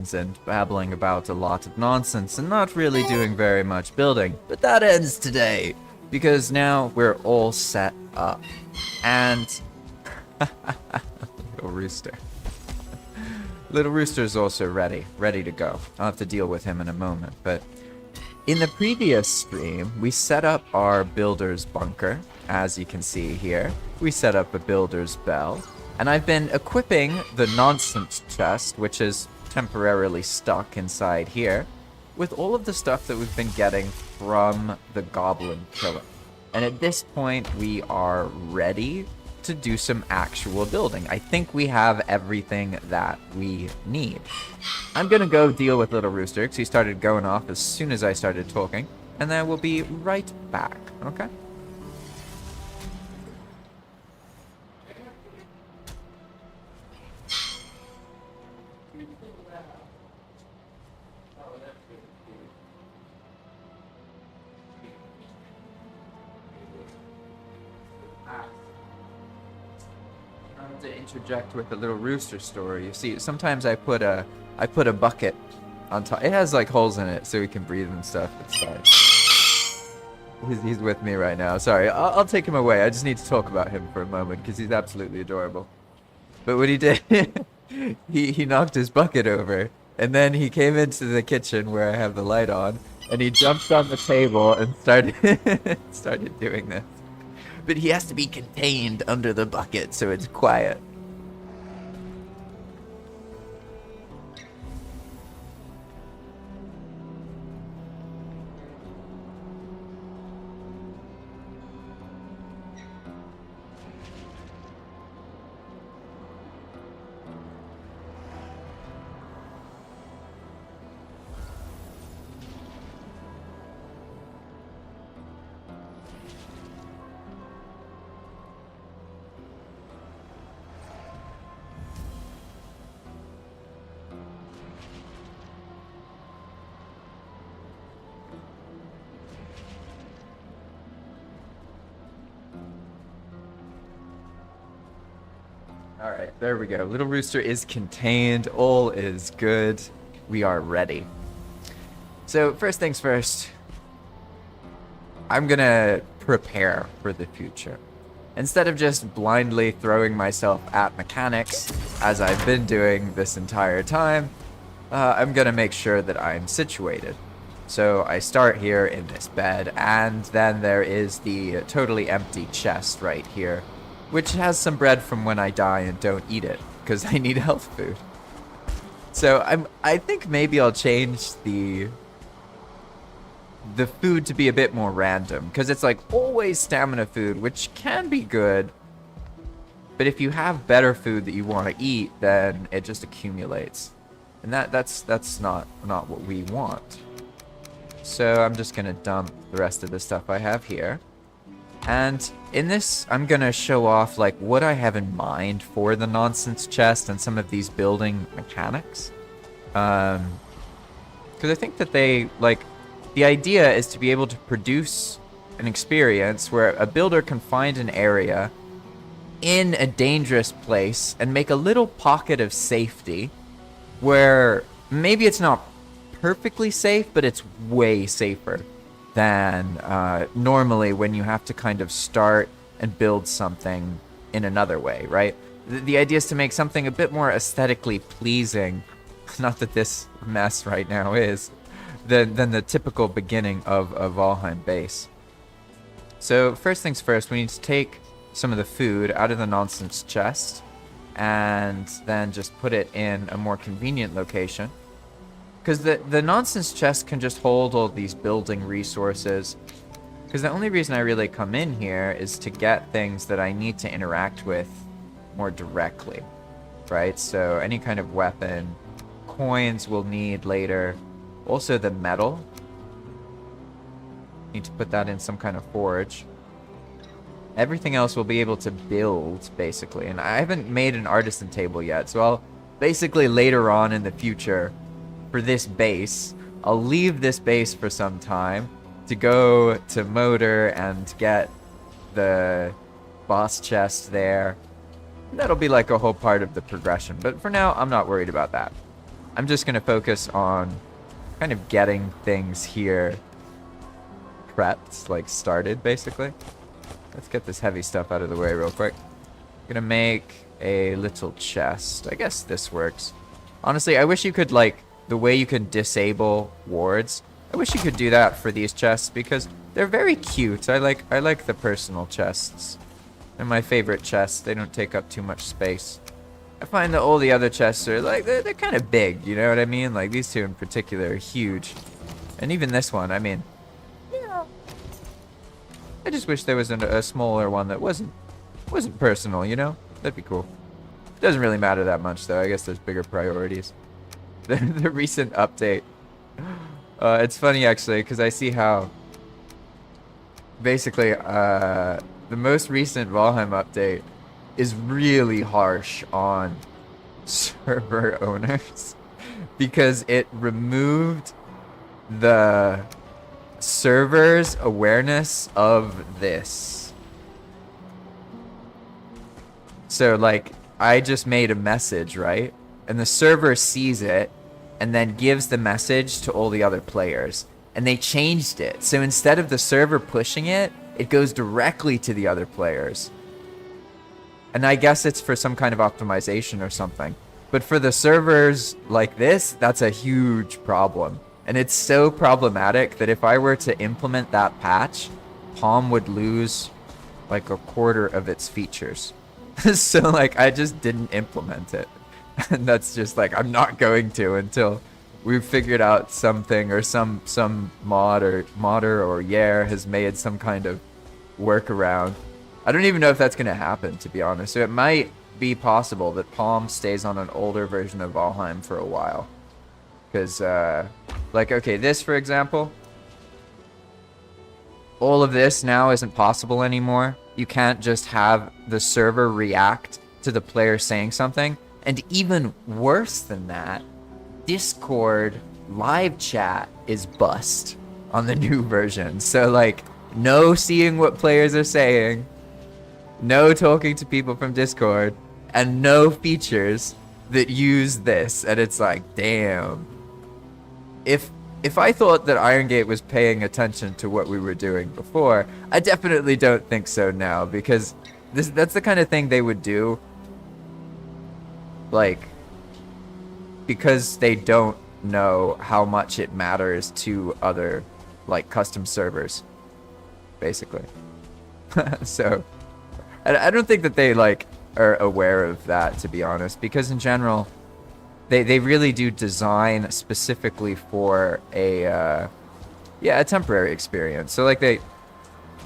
and babbling about a lot of nonsense and not really doing very much building. But that ends today, because now we're all set up. And little rooster. Little rooster's also ready to go. I'll have to deal with him in a moment, but in the previous stream, we set up our builder's bunker, as you can see here. We set up a builder's bell, and I've been equipping the nonsense chest, which is temporarily stuck inside here, with all of the stuff that we've been getting from the goblin killer. And at this point, we are ready to do some actual building. I think we have everything that we need. I'm gonna go deal with Little Rooster, because he started going off as soon as I started talking, and then we'll be right back, okay? To interject with a Little Rooster story. You see, sometimes I put a bucket on top. It has like holes in it so he can breathe and stuff. It's fine. He's with me right now. Sorry, I'll take him away. I just need to talk about him for a moment because he's absolutely adorable. But what he did, he knocked his bucket over, and then he came into the kitchen where I have the light on, and he jumped on the table and started doing this. But he has to be contained under the bucket so it's quiet. Alright, there we go. Little Rooster is contained. All is good. We are ready. So, first things first, I'm gonna prepare for the future. Instead of just blindly throwing myself at mechanics, as I've been doing this entire time, I'm gonna make sure that I'm situated. So I start here in this bed, and then there is the totally empty chest right here, which has some bread from when I die and don't eat it, because I need health food. So I think maybe I'll change the food to be a bit more random, because it's like always stamina food, which can be good, but if you have better food that you want to eat, then it just accumulates, and that's not what we want. So I'm just gonna dump the rest of the stuff I have here. And in this, I'm gonna show off like what I have in mind for the nonsense chest and some of these building mechanics. Because I think that the idea is to be able to produce an experience where a builder can find an area in a dangerous place and make a little pocket of safety where maybe it's not perfectly safe, but it's way safer than normally when you have to kind of start and build something in another way, right? The idea is to make something a bit more aesthetically pleasing, not that this mess right now is, than the typical beginning of a Valheim base. So first things first, we need to take some of the food out of the nonsense chest and then just put it in a more convenient location. Because the nonsense chest can just hold all these building resources. Because the only reason I really come in here is to get things that I need to interact with more directly, right? So any kind of weapon, coins we'll need later. Also the metal. Need to put that in some kind of forge. Everything else we'll be able to build, basically. And I haven't made an artisan table yet, so I'll basically later on in the future, for this base, I'll leave this base for some time to go to Motor and get the boss chest there. That'll be like a whole part of the progression, but for now, I'm not worried about that. I'm just going to focus on kind of getting things here prepped, like started, basically. Let's get this heavy stuff out of the way real quick. I'm gonna make a little chest. I guess this works. Honestly, I wish you could, like, the way you can disable wards, I wish you could do that for these chests because they're very cute. I like the personal chests. They're my favorite chests. They don't take up too much space. I find that all the other chests are, like, they're kind of big, you know what I mean? Like, these two in particular are huge. And even this one, I mean, yeah. I just wish there was a smaller one that wasn't personal, you know? That'd be cool. Doesn't really matter that much, though. I guess there's bigger priorities. The recent update. It's funny, actually, because I see how basically the most recent Valheim update is really harsh on server owners because it removed the server's awareness of this. So, like, I just made a message, right? And the server sees it and then gives the message to all the other players. And they changed it. So instead of the server pushing it, it goes directly to the other players. And I guess it's for some kind of optimization or something. But for the servers like this, that's a huge problem. And it's so problematic that if I were to implement that patch, Palm would lose like a quarter of its features. So, like, I just didn't implement it. And that's just like, I'm not going to until we've figured out something, or some modder or Yair has made some kind of workaround. I don't even know if that's going to happen, to be honest. So it might be possible that Palm stays on an older version of Valheim for a while. Because, like, okay, this, for example, all of this now isn't possible anymore. You can't just have the server react to the player saying something. And even worse than that, Discord live chat is bust on the new version. So, like, no seeing what players are saying, no talking to people from Discord, and no features that use this. And it's like, damn. If I thought that Iron Gate was paying attention to what we were doing before, I definitely don't think so now, because that's the kind of thing they would do, like, because they don't know how much it matters to other, like, custom servers, basically. So, I don't think that they, like, are aware of that, to be honest, because in general, they really do design specifically for a temporary experience. So, like,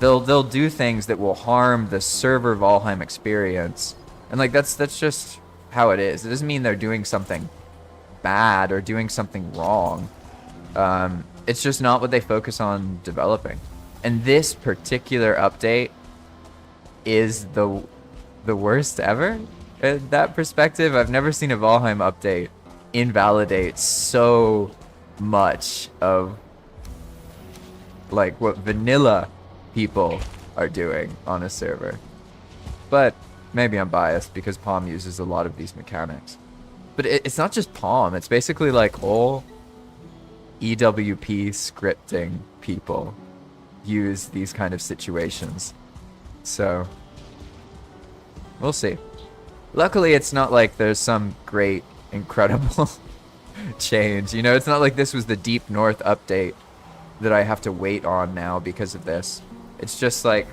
they'll do things that will harm the server Valheim experience, and, like, that's just how it is. It doesn't mean they're doing something bad or doing something wrong. It's just not what they focus on developing. And this particular update is the worst ever. In that perspective, I've never seen a Valheim update invalidate so much of, like, what vanilla people are doing on a server. But maybe I'm biased because Palm uses a lot of these mechanics. But it's not just Palm. It's basically like all EWP scripting people use these kind of situations. So, we'll see. Luckily, it's not like there's some great, incredible change. You know, it's not like this was the Deep North update that I have to wait on now because of this. It's just like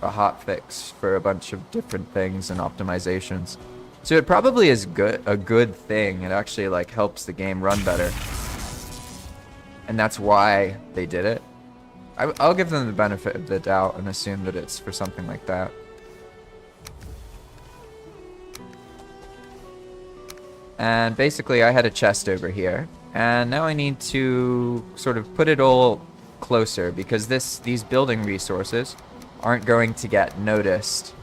a hot fix for a bunch of different things and optimizations. So it probably is a good thing. It actually, like, helps the game run better. And that's why they did it. I'll give them the benefit of the doubt and assume that it's for something like that. And basically, I had a chest over here, and now I need to sort of put it all closer, because these building resources aren't going to get noticed,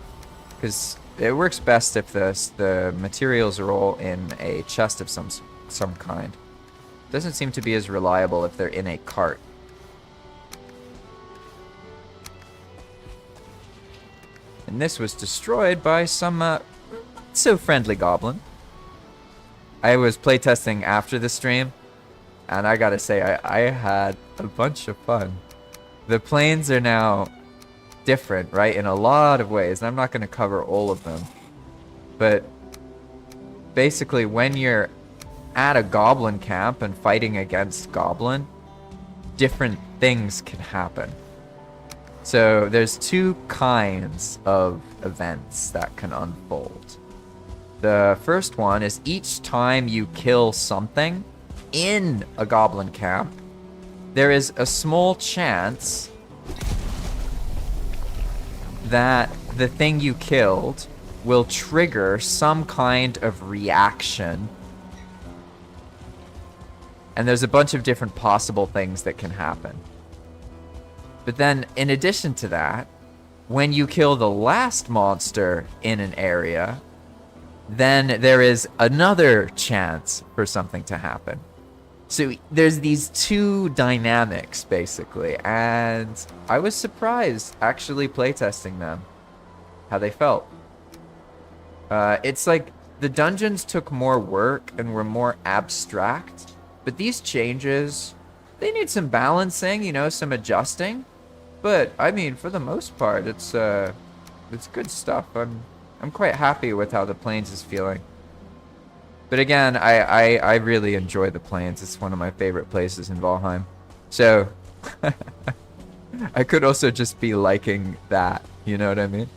because it works best if the materials are all in a chest of some kind. It doesn't seem to be as reliable if they're in a cart. And this was destroyed by some not so friendly goblin. I was playtesting after the stream, and I gotta say, I had a bunch of fun. The planes are now different, right, in a lot of ways, and I'm not gonna cover all of them. But basically, when you're at a goblin camp and fighting against goblin, different things can happen. So there's two kinds of events that can unfold. The first one is each time you kill something in a goblin camp, there is a small chance that the thing you killed will trigger some kind of reaction. And there's a bunch of different possible things that can happen. But then, in addition to that, when you kill the last monster in an area, then there is another chance for something to happen. So there's these two dynamics, basically, and I was surprised, actually, playtesting them, how they felt. It's like the dungeons took more work and were more abstract, but these changes, they need some balancing, you know, some adjusting. But I mean, for the most part, it's good stuff. I'm quite happy with how the plains is feeling. But again, I really enjoy the plains. It's one of my favorite places in Valheim. So I could also just be liking that, you know what I mean?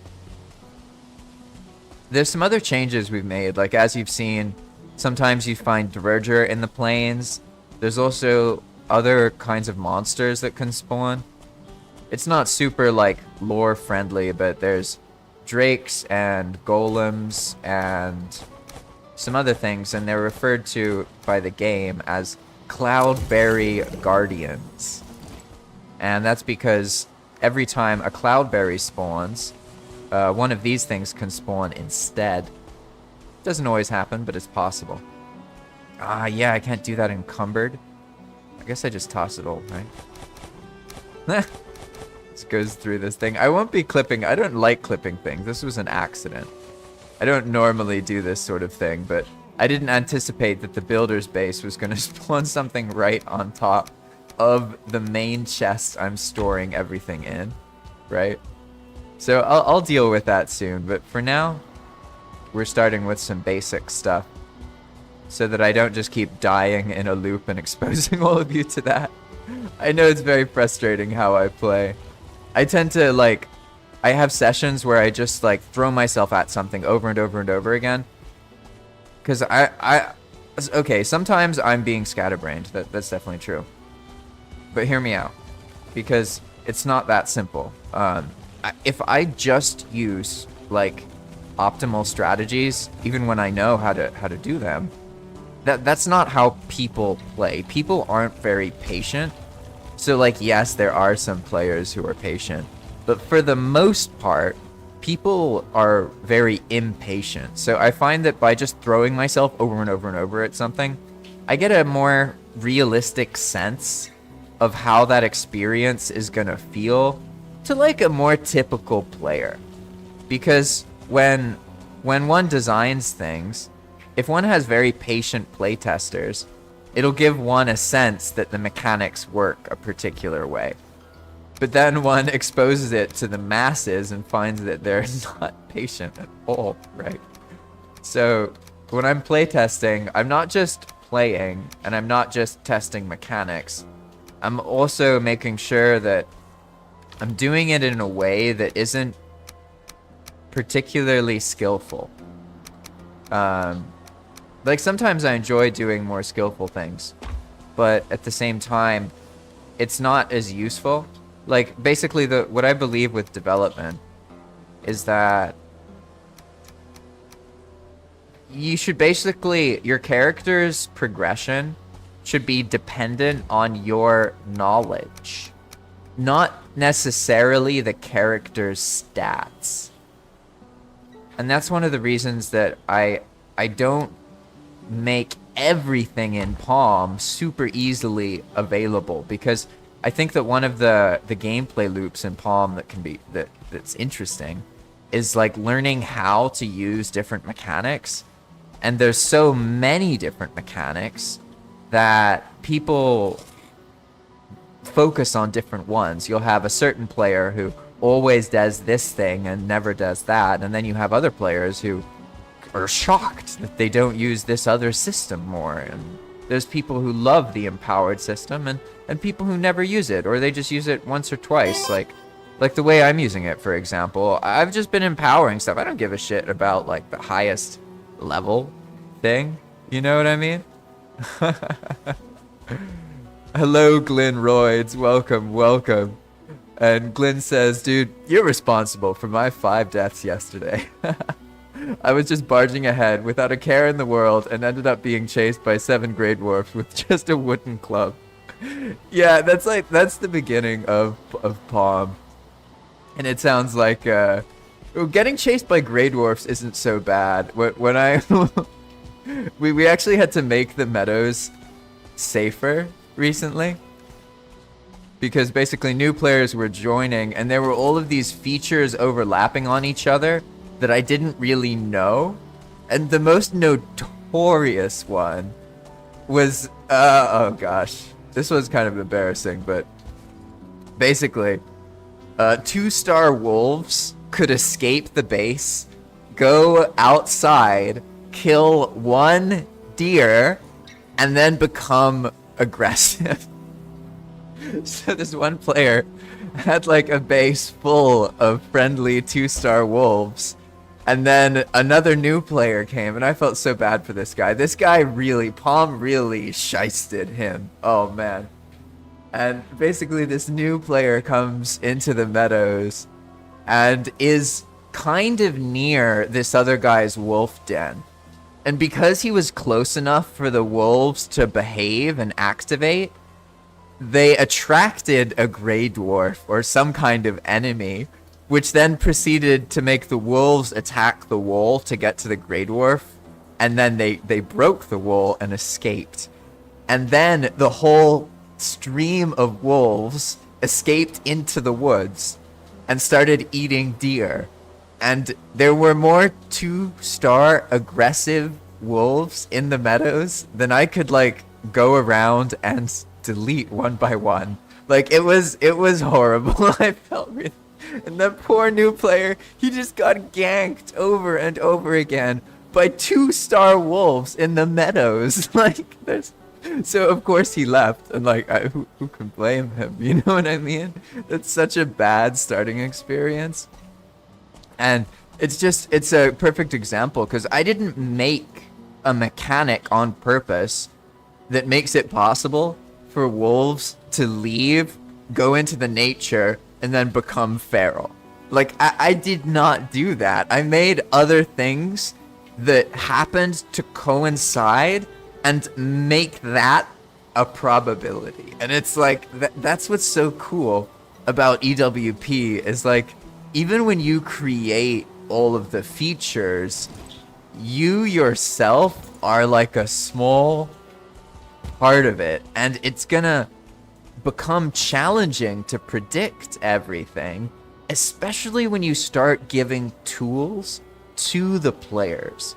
There's some other changes we've made, like as you've seen, sometimes you find Dverger in the plains. There's also other kinds of monsters that can spawn. It's not super like lore friendly, but there's drakes and golems and some other things, and they're referred to by the game as cloudberry guardians. And that's because every time a cloudberry spawns, one of these things can spawn instead. Doesn't always happen, but it's possible. Ah, yeah, I can't do that encumbered. I guess I just toss it all, right? Just goes through this thing. I won't be clipping. I don't like clipping things. This was an accident. I don't normally do this sort of thing, but I didn't anticipate that the builder's base was going to spawn something right on top of the main chest I'm storing everything in, right? So I'll deal with that soon, but for now, we're starting with some basic stuff so that I don't just keep dying in a loop and exposing all of you to that. I know it's very frustrating how I play. I tend to, like, I have sessions where I just, like, throw myself at something over and over and over again. Because okay, sometimes I'm being scatterbrained. That's definitely true. But hear me out. Because it's not that simple. If I just use, like, optimal strategies, even when I know how to do them, that's not how people play. People aren't very patient. So, like, yes, there are some players who are patient, but for the most part, people are very impatient. So I find that by just throwing myself over and over and over at something, I get a more realistic sense of how that experience is gonna feel to, like, a more typical player. Because when one designs things, if one has very patient playtesters, it'll give one a sense that the mechanics work a particular way. But then one exposes it to the masses and finds that they're not patient at all, right? So when I'm playtesting, I'm not just playing and I'm not just testing mechanics. I'm also making sure that I'm doing it in a way that isn't particularly skillful. Like, sometimes I enjoy doing more skillful things, but at the same time, it's not as useful. Like, basically, what I believe with development is that you should basically, your character's progression should be dependent on your knowledge, not necessarily the character's stats. And that's one of the reasons that I don't make everything in Palm super easily available, because I think that one of the gameplay loops in Palm that's interesting is, like, learning how to use different mechanics And there's so many different mechanics that people focus on different ones. You'll have a certain player who always does this thing and never does that, and then you have other players who are shocked that they don't use this other system more. And there's people who love the empowered system, and people who never use it, or they just use it once or twice, like the way I'm using it, for example. I've just been empowering stuff. I don't give a shit about like the highest level thing. You know what I mean? Hello, Glenn Royds. Welcome, welcome. And Glenn says, dude, you're responsible for my 5 deaths yesterday. I was just barging ahead without a care in the world and ended up being chased by 7 Grey Dwarfs with just a wooden club. Yeah, that's the beginning of Palm. And it sounds like getting chased by Grey Dwarfs isn't so bad. When I we actually had to make the meadows safer recently, because basically new players were joining and there were all of these features overlapping on each other that I didn't really know. And the most notorious one was oh gosh, this was kind of embarrassing, but basically 2-star wolves could escape the base, go outside, kill 1 deer, and then become aggressive. So this one player had like a base full of friendly 2-star wolves, and then another new player came, and I felt so bad for this guy. This guy really, Palm really shysted him. Oh man. And basically this new player comes into the meadows and is kind of near this other guy's wolf den. And because he was close enough for the wolves to behave and activate, they attracted a Grey Dwarf or some kind of enemy, which then proceeded to make the wolves attack the wall to get to the Grey Dwarf. And then they broke the wall and escaped. And then the whole stream of wolves escaped into the woods and started eating deer. And there were more 2-star aggressive wolves in the meadows than I could like go around and delete one by one. Like it was horrible. I felt really, and that poor new player, he just got ganked over and over again by 2-star wolves in the meadows. Like there's, so of course he left, and like who can blame him? You know what I mean? That's such a bad starting experience. And it's a perfect example, because I didn't make a mechanic on purpose that makes it possible for wolves to leave, go into the nature, and then become feral. Like, I did not do that. I made other things that happened to coincide and make that a probability. And it's like, that's what's so cool about EWP, is like, even when you create all of the features, you yourself are like a small part of it, and it's gonna become challenging to predict everything, especially when you start giving tools to the players.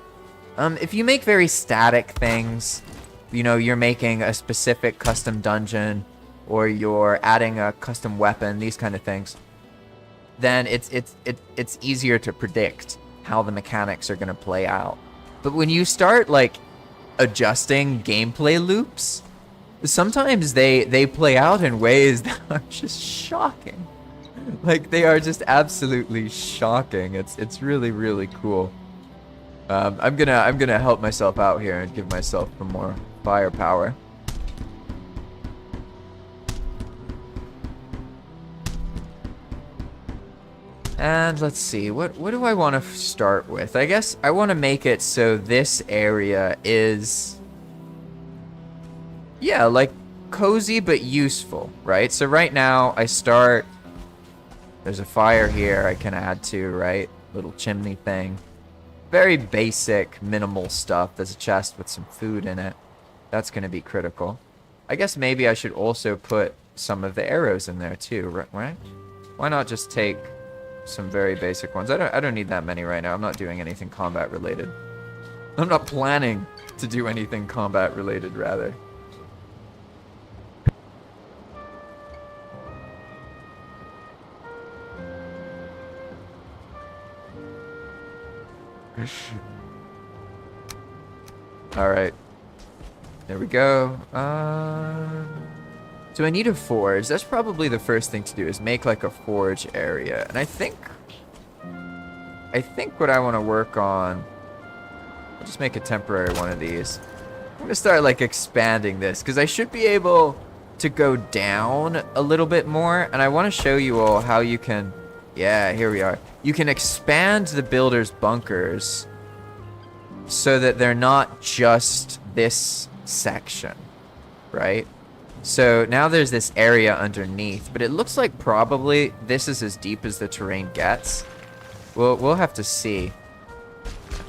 If you make very static things, you know, you're making a specific custom dungeon, or you're adding a custom weapon, these kind of things, then it's easier to predict how the mechanics are going to play out. But when you start like adjusting gameplay loops, sometimes they play out in ways that are just shocking. Like they are just absolutely shocking. It's really, really cool. I'm gonna help myself out here and give myself some more firepower. And let's see, what do I want to start with? I guess I want to make it so this area is, yeah, like cozy but useful, right? So right now I start, there's a fire here I can add to, right? Little chimney thing. Very basic, minimal stuff. There's a chest with some food in it. That's going to be critical. I guess maybe I should also put some of the arrows in there too, right? Why not just take some very basic ones? I don't need that many right now. I'm not doing anything combat related. I'm not planning to do anything combat related, rather. Alright. There we go. So I need a forge. That's probably the first thing to do, is make like a forge area. And I think what I want to work on, I'll just make a temporary one of these. I'm going to start like expanding this, because I should be able to go down a little bit more. And I want to show you all how you can, yeah, here we are. You can expand the builder's bunkers so that they're not just this section, right? So now there's this area underneath, but it looks like probably this is as deep as the terrain gets. We'll have to see.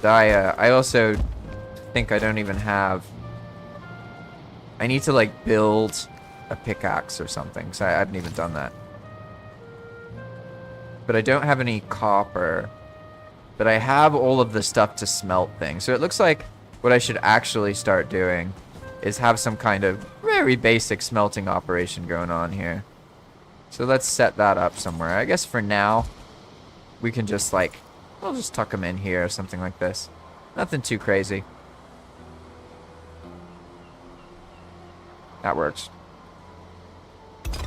I also think I don't even have... I need to like build a pickaxe or something, so I haven't even done that. But I don't have any copper. But I have all of the stuff to smelt things. So it looks like what I should actually start doing is have some kind of very basic smelting operation going on here. So let's set that up somewhere. I guess for now, we can just like, we'll just tuck them in here or something like this. Nothing too crazy. That works. Can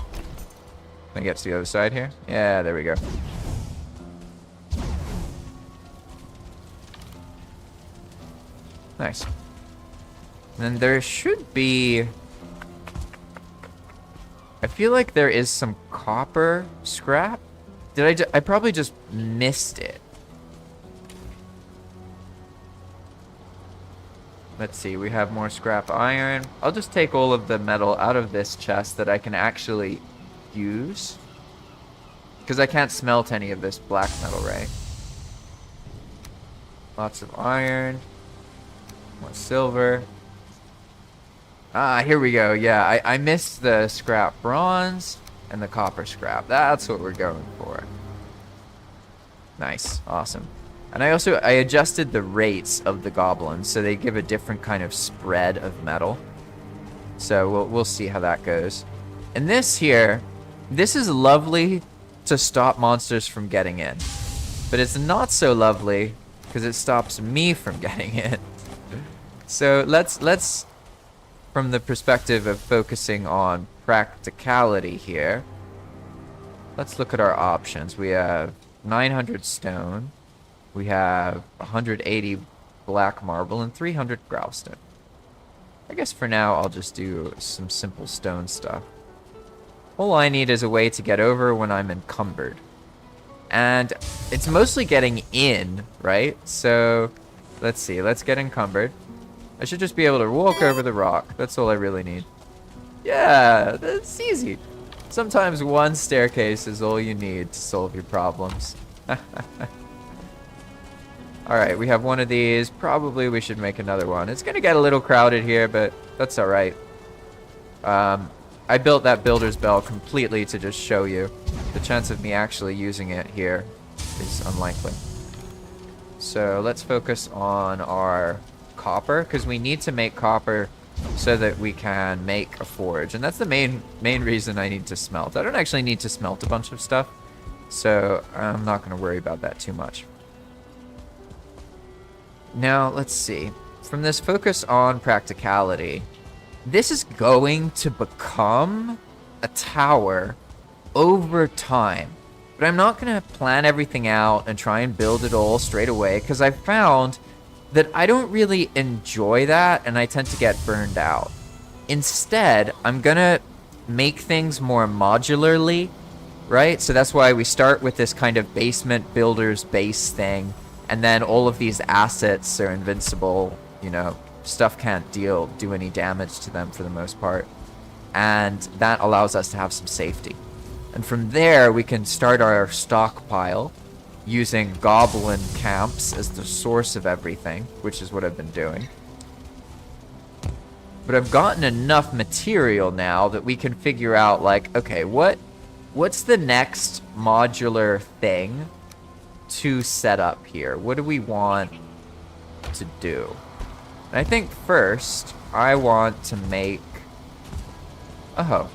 I get to the other side here? Yeah, there we go. Nice. And then there should be... I feel like there is some copper scrap. I probably just missed it. Let's see, we have more scrap iron. I'll just take all of the metal out of this chest that I can actually use. Because I can't smelt any of this black metal, right? Lots of iron. More silver. Ah, here we go. Yeah, I missed the scrap bronze and the copper scrap. That's what we're going for. Nice. Awesome. And I adjusted the rates of the goblins so they give a different kind of spread of metal. So we'll see how that goes. And this here, this is lovely to stop monsters from getting in. But it's not so lovely because it stops me from getting in. So let's from the perspective of focusing on practicality here, let's look at our options. We have 900 stone, we have 180 black marble, and 300 growlstone. I guess for now I'll just do some simple stone stuff. All I need is a way to get over when I'm encumbered. And it's mostly getting in, right? So let's see, let's get encumbered. I should just be able to walk over the rock. That's all I really need. Yeah, that's easy. Sometimes one staircase is all you need to solve your problems. Alright, we have one of these. Probably we should make another one. It's going to get a little crowded here, but that's alright. I built that builder's bell completely to just show you. The chance of me actually using it here is unlikely. So let's focus on our copper, because we need to make copper so that we can make a forge, and that's the main reason I need to smelt. I don't actually need to smelt a bunch of stuff, so I'm not going to worry about that too much. Now let's see, from this focus on practicality, this is going to become a tower over time, but I'm not going to plan everything out and try and build it all straight away, because I found that I don't really enjoy that, and I tend to get burned out. Instead, I'm gonna make things more modularly, right? So that's why we start with this kind of basement builder's base thing, and then all of these assets are invincible, you know, stuff can't do any damage to them for the most part. And that allows us to have some safety. And from there, we can start our stockpile, using goblin camps as the source of everything, which is what I've been doing. But I've gotten enough material now that we can figure out, like, okay, what's the next modular thing to set up here? What do we want to do? And I think first I want to make a hoe.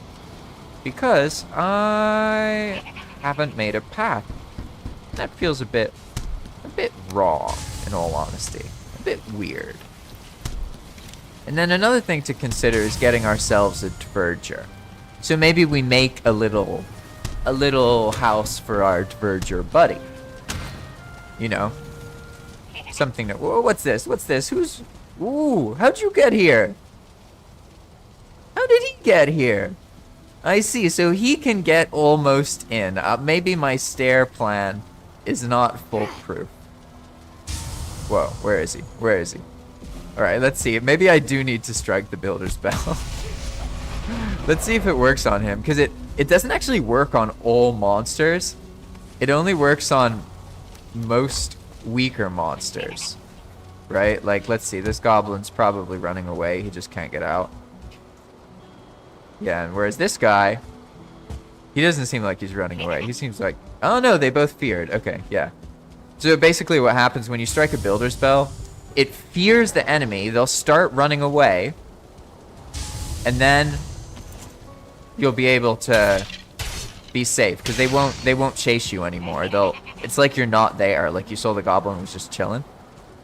Because I haven't made a path. That feels a bit raw, in all honesty. A bit weird. And then another thing to consider is getting ourselves a diverger. So maybe we make a little house for our diverger buddy. You know? Something that, whoa, what's this? What's this? Ooh, how'd you get here? How did he get here? I see, so he can get almost in. Maybe my stair plan is not foolproof. Whoa, where is he? Where is he? Alright, let's see. Maybe I do need to strike the builder's bell. Let's see if it works on him, because it doesn't actually work on all monsters. It only works on most weaker monsters. Right? Like, let's see. This goblin's probably running away. He just can't get out. Yeah, and whereas this guy, he doesn't seem like he's running away. He seems like, oh no, they both feared. Okay, yeah. So basically what happens when you strike a builder's bell, it fears the enemy. They'll start running away. And then you'll be able to be safe because they won't chase you anymore. It's like you're not there. Like you saw the goblin was just chilling.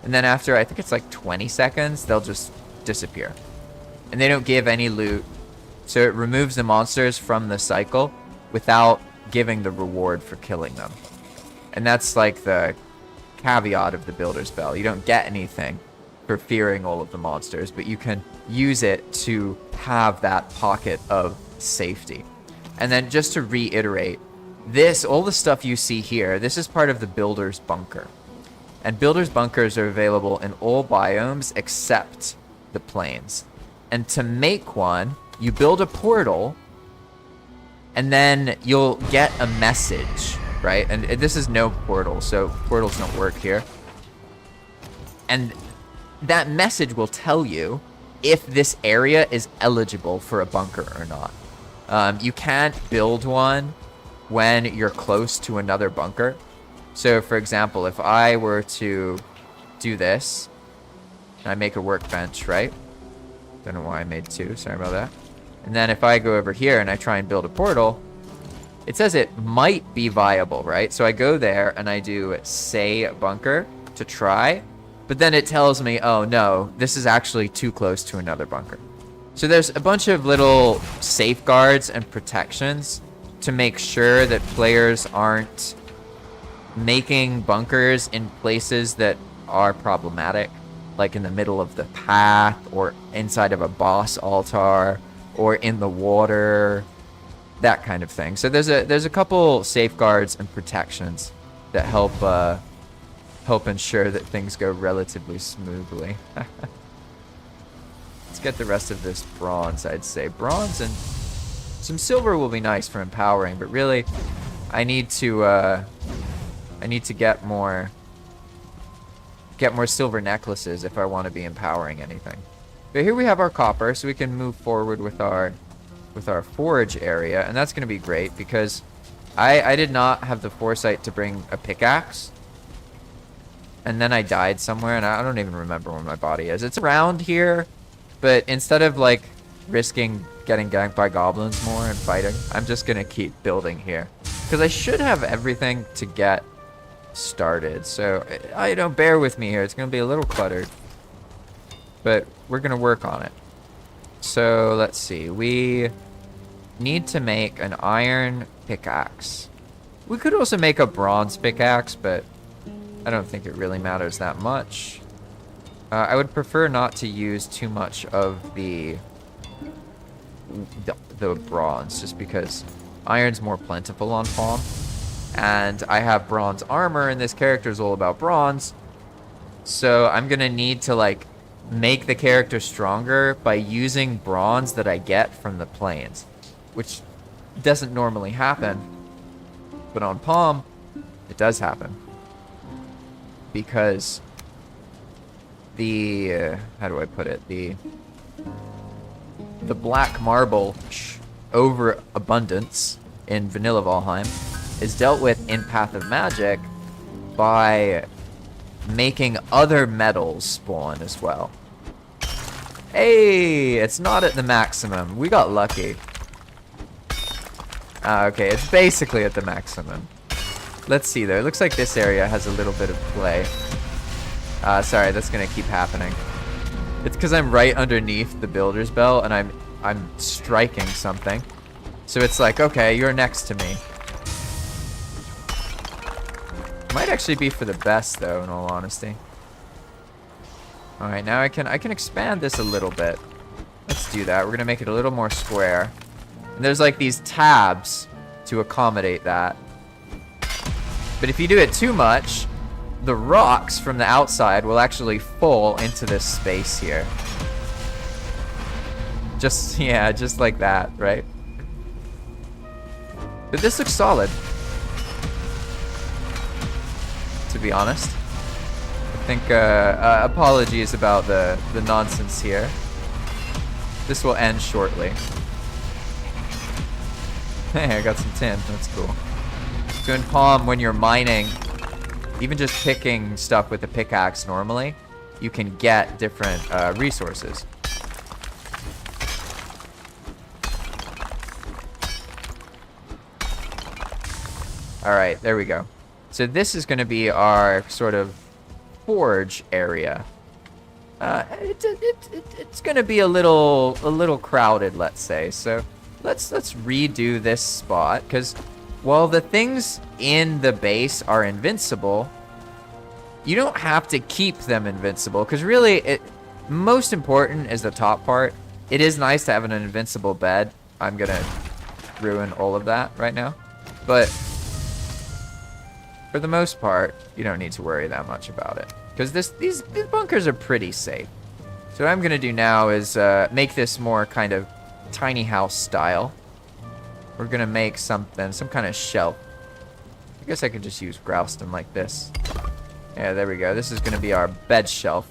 And then after, I think it's like 20 seconds, they'll just disappear. And they don't give any loot. So it removes the monsters from the cycle without giving the reward for killing them. And that's like the caveat of the builder's bell. You don't get anything for fearing all of the monsters, but you can use it to have that pocket of safety. And then just to reiterate, all the stuff you see here, this is part of the builder's bunker. And builder's bunkers are available in all biomes except the plains. And to make one, you build a portal, and then you'll get a message, right? And this is no portal, so portals don't work here. And that message will tell you if this area is eligible for a bunker or not. You can't build one when you're close to another bunker. So, for example, if I were to do this, and I make a workbench, right? Don't know why I made two, sorry about that. And then if I go over here and I try and build a portal, it says it might be viable, right? So I go there and I do say bunker to try, but then it tells me, oh no, this is actually too close to another bunker. So there's a bunch of little safeguards and protections to make sure that players aren't making bunkers in places that are problematic, like in the middle of the path or inside of a boss altar or in the water, that kind of thing. So there's a couple safeguards and protections that help ensure that things go relatively smoothly. Let's get the rest of this bronze, I'd say. Bronze and some silver will be nice for empowering, but really I need to get more silver necklaces if I want to be empowering anything. But here we have our copper, so we can move forward with our forge area, and that's going to be great because I did not have the foresight to bring a pickaxe, and then I died somewhere, and I don't even remember where my body is. It's around here, but instead of like risking getting ganked by goblins more and fighting, I'm just going to keep building here because I should have everything to get started. So bear with me here. It's going to be a little cluttered, but we're going to work on it. So let's see. We need to make an iron pickaxe. We could also make a bronze pickaxe, but I don't think it really matters that much. I would prefer not to use too much of the bronze, just because iron's more plentiful on farm. And I have bronze armor, and this character is all about bronze. So I'm going to need to, like, make the character stronger by using bronze that I get from the plains, which doesn't normally happen. But on Palm, it does happen. Because the, how do I put it? The black marble overabundance in vanilla Valheim is dealt with in Path of Magic by making other metals spawn as well. Hey, it's not at the maximum. We got lucky. Okay, it's basically at the maximum. Let's see though. It looks like this area has a little bit of play. Sorry, that's gonna keep happening. It's because I'm right underneath the builder's belt and I'm striking something. So it's like, okay, you're next to me. Might actually be for the best though, in all honesty. Alright, now I can expand this a little bit. Let's do that. We're gonna make it a little more square. And there's like these tabs to accommodate that. But if you do it too much, the rocks from the outside will actually fall into this space here. Just, yeah, just like that, right? But this looks solid, to be honest. I think, apologies about the nonsense here. This will end shortly. Hey, I got some tin. That's cool. So in Palm, when you're mining, even just picking stuff with a pickaxe normally, you can get different resources. Alright, there we go. So this is going to be our sort of forge area. It's going to be a little crowded, let's say. So let's redo this spot, because while the things in the base are invincible, you don't have to keep them invincible, because really, most important is the top part. It is nice to have an invincible bed. I'm going to ruin all of that right now. But for the most part, you don't need to worry that much about it, because these bunkers are pretty safe. So what I'm going to do now is make this more kind of tiny house style. We're going to make something, some kind of shelf. I guess I could just use grouston like this. Yeah, there we go. This is going to be our bed shelf.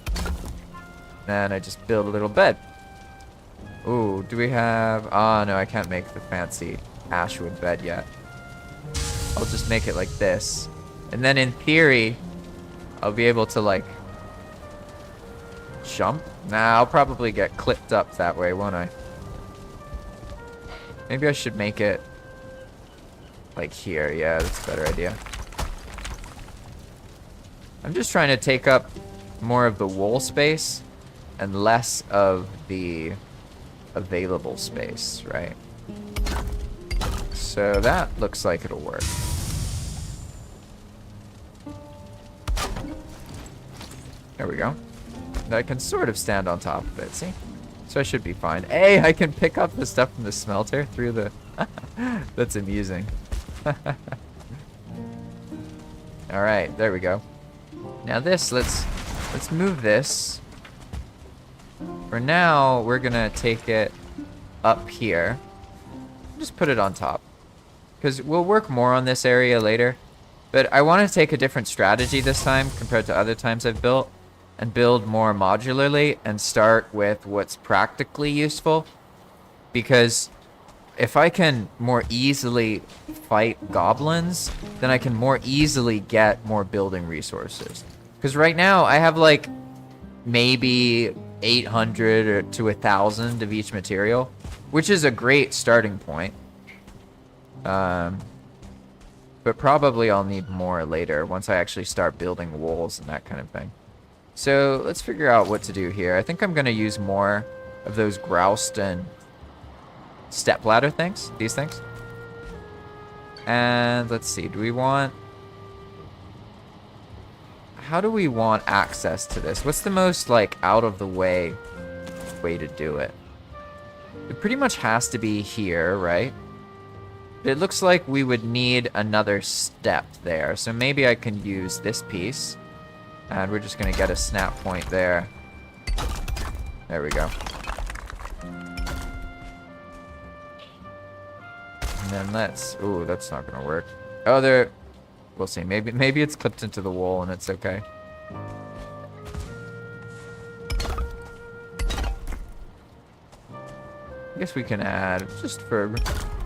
And I just build a little bed. Ooh, do we have... Oh, no, I can't make the fancy ashwood bed yet. I'll just make it like this. And then in theory, I'll be able to, like, jump. Nah, I'll probably get clipped up that way, won't I? Maybe I should make it like here. Yeah, that's a better idea. I'm just trying to take up more of the wall space and less of the available space, right? So that looks like it'll work. There we go. And I can sort of stand on top of it, see? So I should be fine. Hey, I can pick up the stuff from the smelter through the... That's amusing. Alright, there we go. Now this, let's move this. For now, we're gonna take it up here. Just put it on top. Because we'll work more on this area later. But I want to take a different strategy this time compared to other times I've built. And build more modularly and start with what's practically useful. Because if I can more easily fight goblins, then I can more easily get more building resources. Because right now I have like maybe 800 or to 1,000 of each material, which is a great starting point. But probably I'll need more later once I actually start building walls and that kind of thing. So let's figure out what to do here. I think I'm going to use more of those grouston stepladder things, these things. And let's see, do we want... How do we want access to this? What's the most, like, out of the way to do it? It pretty much has to be here, right? It looks like we would need another step there. So maybe I can use this piece. And we're just going to get a snap point there. There we go. And then let's... Ooh, that's not going to work. Oh, there... We'll see. Maybe it's clipped into the wall and it's okay. I guess we can add, just for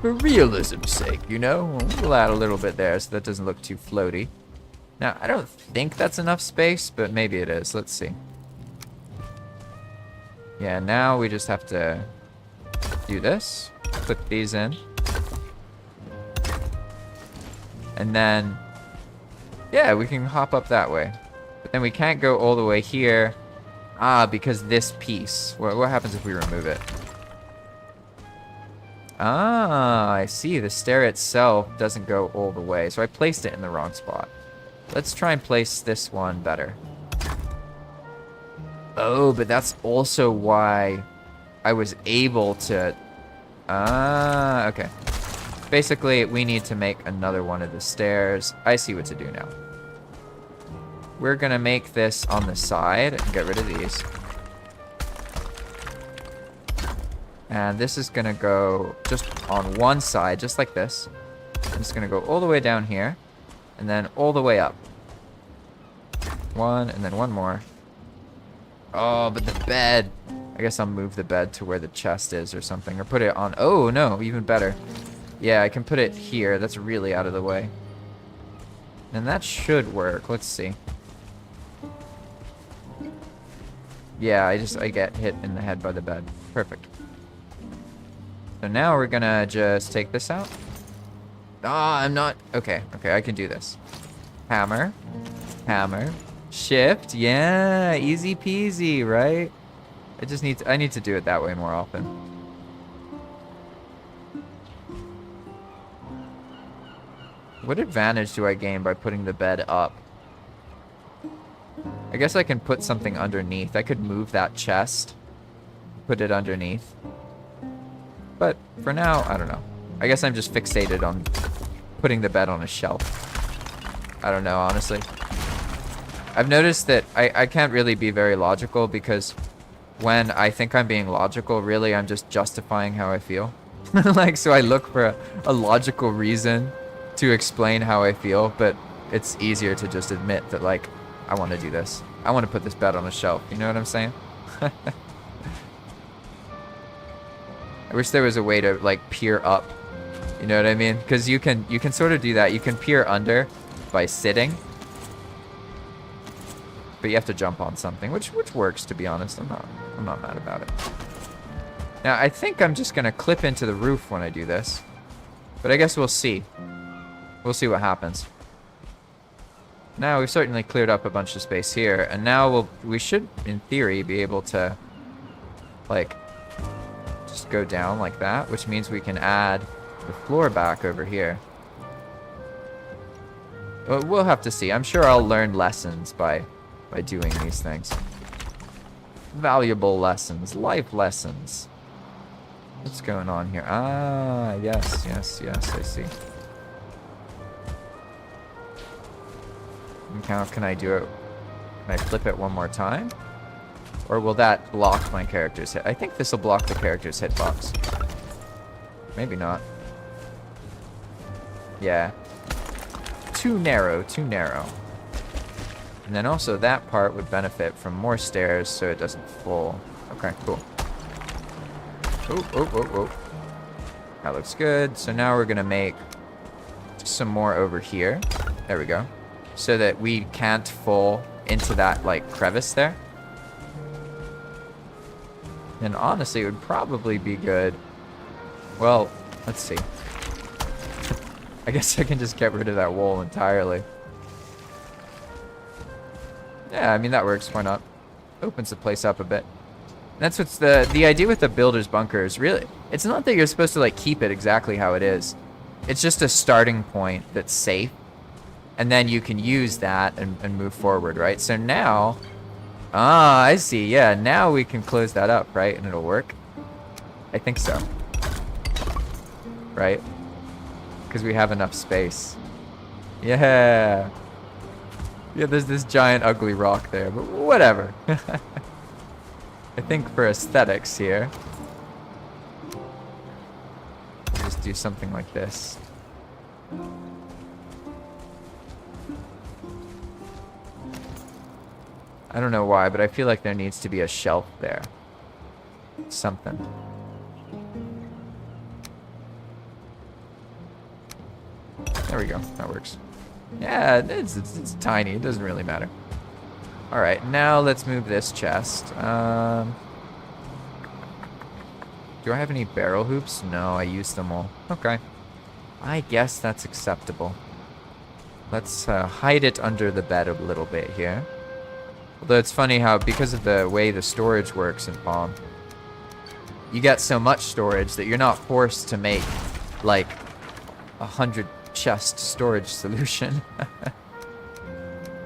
realism's sake, you know? We'll add a little bit there so that doesn't look too floaty. Now, I don't think that's enough space, but maybe it is. Let's see. Yeah, now we just have to do this. Put these in. And then, yeah, we can hop up that way. But then we can't go all the way here. Ah, because this piece. What happens if we remove it? Ah, I see. The stair itself doesn't go all the way. So I placed it in the wrong spot. Let's try and place this one better. Oh, but that's also why I was able to... Ah, okay. Basically, we need to make another one of the stairs. I see what to do now. We're gonna make this on the side and get rid of these. And this is gonna go just on one side, just like this. And it's gonna go all the way down here, and then all the way up. One, and then one more. Oh, but the bed. I guess I'll move the bed to where the chest is or something, or put it on. Oh, no, even better. Yeah, I can put it here. That's really out of the way. And that should work. Let's see. Yeah, I get hit in the head by the bed. Perfect. So now we're gonna just take this out. Ah, I'm not... Okay, okay, I can do this. Hammer. Hammer. Shift. Yeah, easy peasy, right? I need to do it that way more often. What advantage do I gain by putting the bed up? I guess I can put something underneath. I could move that chest. Put it underneath. But for now, I don't know. I guess I'm just fixated on putting the bed on a shelf. I don't know, honestly. I've noticed that I can't really be very logical because when I think I'm being logical, really I'm just justifying how I feel. Like, so I look for a logical reason to explain how I feel, but it's easier to just admit that, like, I want to do this. I want to put this bed on a shelf. You know what I'm saying? I wish there was a way to, like, peer up. You know what I mean? Because you can sort of do that. You can peer under by sitting. But you have to jump on something, which works, to be honest. I'm not mad about it. Now, I think I'm just going to clip into the roof when I do this. But I guess we'll see. We'll see what happens. Now, we've certainly cleared up a bunch of space here. And now we should, in theory, be able to, like, just go down like that. Which means we can add the floor back over here. But we'll have to see. I'm sure I'll learn lessons by doing these things. Valuable lessons. Life lessons. What's going on here? Ah, yes, I see. And how can I do it? Can I flip it one more time? Or will that block my character's hit? I think this will block the character's hitbox. Maybe not. Yeah. Too narrow, too narrow. And then also that part would benefit from more stairs so it doesn't fall. Okay, cool. Oh. That looks good. So now we're gonna make some more over here. There we go. So that we can't fall into that, like, crevice there. And honestly, it would probably be good. Well, let's see. I guess I can just get rid of that wall entirely. Yeah, I mean, that works. Why not? Opens the place up a bit. That's what's the idea with the builder's bunker is really, it's not that you're supposed to, like, keep it exactly how it is. It's just a starting point that's safe. And then you can use that and move forward, right? So now, I see. Yeah, now we can close that up, right? And it'll work. I think so. Right? Because we have enough space. Yeah. Yeah, there's this giant ugly rock there, but whatever. I think for aesthetics here, I'll just do something like this. I don't know why, but I feel like there needs to be a shelf there. Something. There we go. That works. Yeah, it's tiny. It doesn't really matter. All right, now let's move this chest. Do I have any barrel hoops? No, I used them all. Okay. I guess that's acceptable. Let's hide it under the bed a little bit here. Although it's funny how, because of the way the storage works in Palm, you get so much storage that you're not forced to make, like, 100 chest storage solution.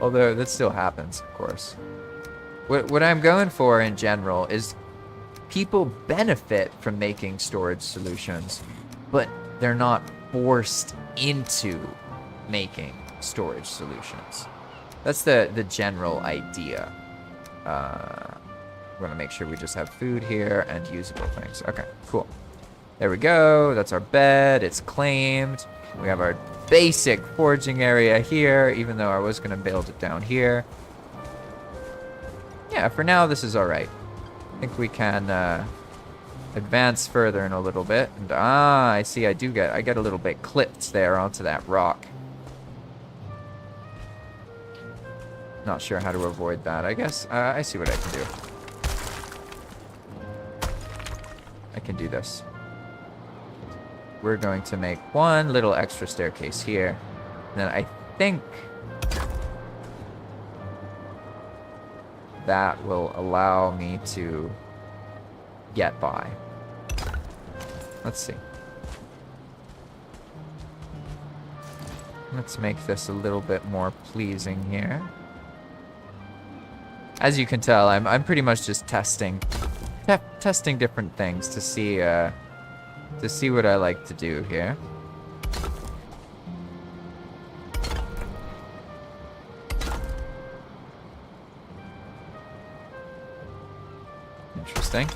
Although that still happens, of course. What I'm going for in general is people benefit from making storage solutions, but they're not forced into making storage solutions. That's the general idea. We want to make sure we just have food here and usable things. Okay, cool. There we go. That's our bed. It's claimed. We have our basic foraging area here, even though I was going to build it down here. Yeah, for now, this is all right. I think we can advance further in a little bit. And I see I get a little bit clipped there onto that rock. Not sure how to avoid that. I guess I see what I can do. I can do this. We're going to make one little extra staircase here. And then I think that will allow me to get by. Let's see. Let's make this a little bit more pleasing here. As you can tell, I'm pretty much just testing different things to see what I like to do here. Interesting.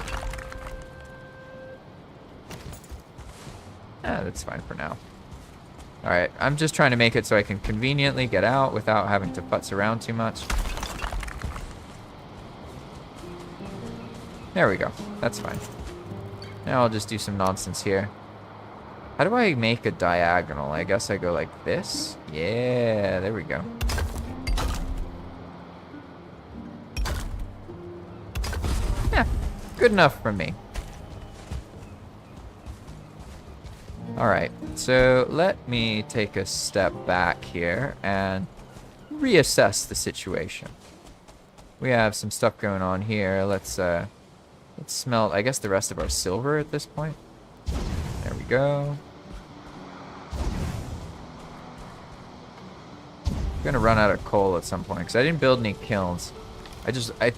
That's fine for now. Alright, I'm just trying to make it so I can conveniently get out without having to putz around too much. There we go. That's fine. Now I'll just do some nonsense here. How do I make a diagonal? I guess I go like this. Yeah, there we go. Yeah, good enough for me. Alright, so let me take a step back here and reassess the situation. We have some stuff going on here. Let's smelt, I guess, the rest of our silver at this point. There we go. I'm gonna run out of coal at some point because I didn't build any kilns. I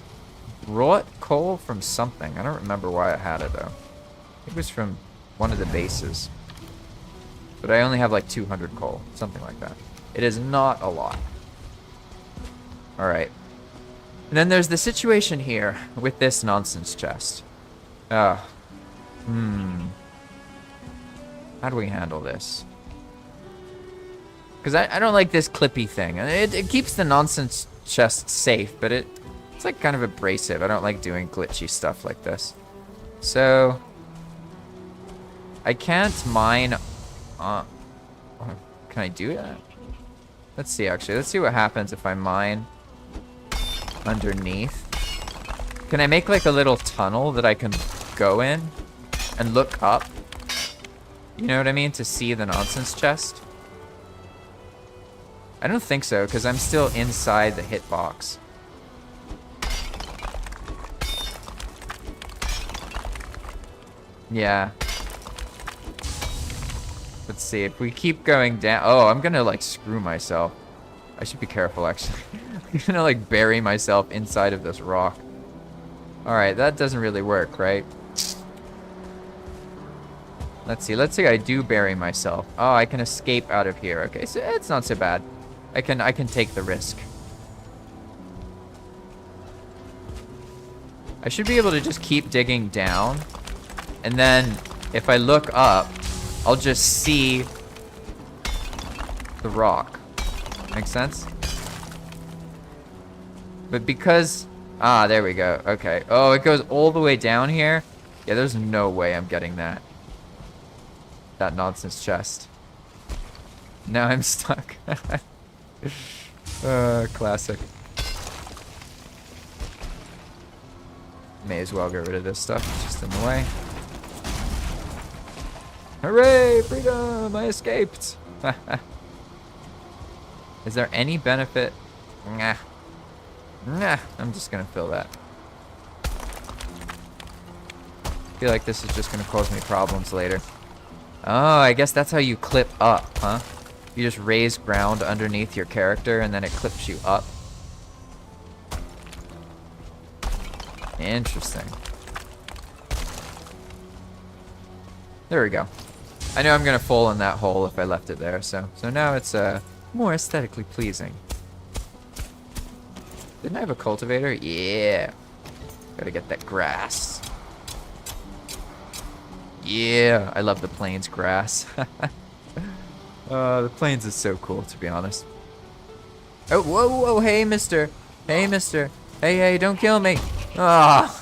brought coal from something. I don't remember why I had it though. It was from one of the bases. But I only have like 200 coal, something like that. It is not a lot. Alright. And then there's the situation here with this nonsense chest. How do we handle this? Because I don't like this clippy thing. It keeps the nonsense chest safe, but it's like kind of abrasive. I don't like doing glitchy stuff like this. So I can't mine. Can I do that? Let's see, actually. Let's see what happens if I mine underneath. Can I make like a little tunnel that I can go in and look up? You know what I mean? To see the nonsense chest? I don't think so, because I'm still inside the hitbox. Yeah. Let's see, if we keep going down... Oh, I'm gonna, like, screw myself. I should be careful, actually. I'm gonna, like, bury myself inside of this rock. Alright, that doesn't really work, right? Let's see, let's say I do bury myself. Oh, I can escape out of here. Okay, so it's not so bad. I can take the risk. I should be able to just keep digging down. And then, if I look up, I'll just see the rock. Make sense? But because... Ah, there we go. Okay. Oh, it goes all the way down here? Yeah, there's no way I'm getting that. That nonsense chest. Now I'm stuck. Classic. May as well get rid of this stuff. It's just in the way. Hooray, freedom! I escaped. Is there any benefit? Nah. Nah, I'm just gonna fill that. I feel like this is just gonna cause me problems later. Oh, I guess that's how you clip up, huh? You just raise ground underneath your character and then it clips you up. Interesting. There we go. I know I'm gonna fall in that hole if I left it there, so now it's more aesthetically pleasing. Didn't I have a cultivator? Yeah. Gotta get that grass. Yeah, I love the plains grass. The plains is so cool, to be honest. Oh, whoa, whoa, hey, mister. Hey, mister. Hey, hey, don't kill me. Ah.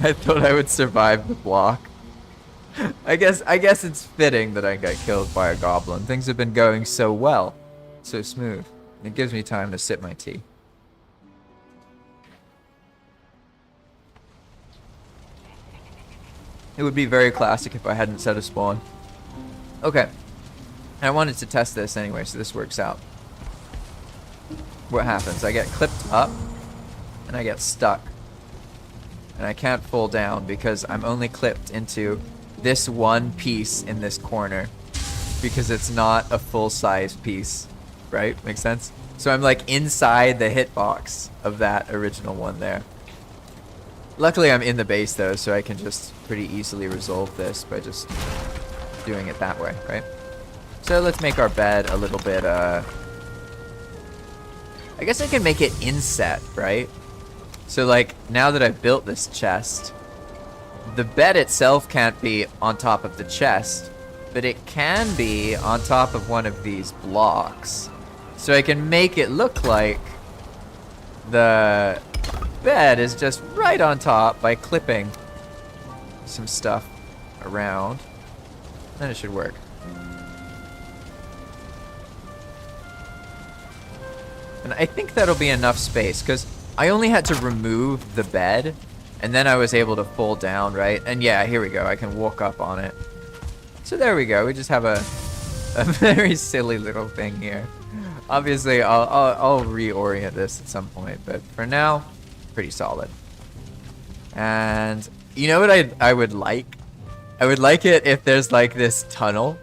I thought I would survive the block. I guess it's fitting that I got killed by a goblin. Things have been going so well. So smooth. It gives me time to sip my tea. It would be very classic if I hadn't set a spawn. Okay. I wanted to test this anyway, so this works out. What happens? I get clipped up, and I get stuck. And I can't fall down because I'm only clipped into this one piece in this corner. Because it's not a full-size piece. Right? Makes sense? So I'm like inside the hitbox of that original one there. Luckily I'm in the base though, so I can just pretty easily resolve this by just doing it that way, right? So let's make our bed a little bit, I guess I can make it inset, right? So like, now that I've built this chest, the bed itself can't be on top of the chest, but it can be on top of one of these blocks. So I can make it look like the bed is just right on top by clipping some stuff around. Then it should work. And I think that'll be enough space, because I only had to remove the bed, and then I was able to fall down, right? And yeah, here we go. I can walk up on it. So there we go. We just have a very silly little thing here. Obviously, I'll reorient this at some point, but for now, pretty solid. And you know what I would like? I would like it if there's like this tunnel,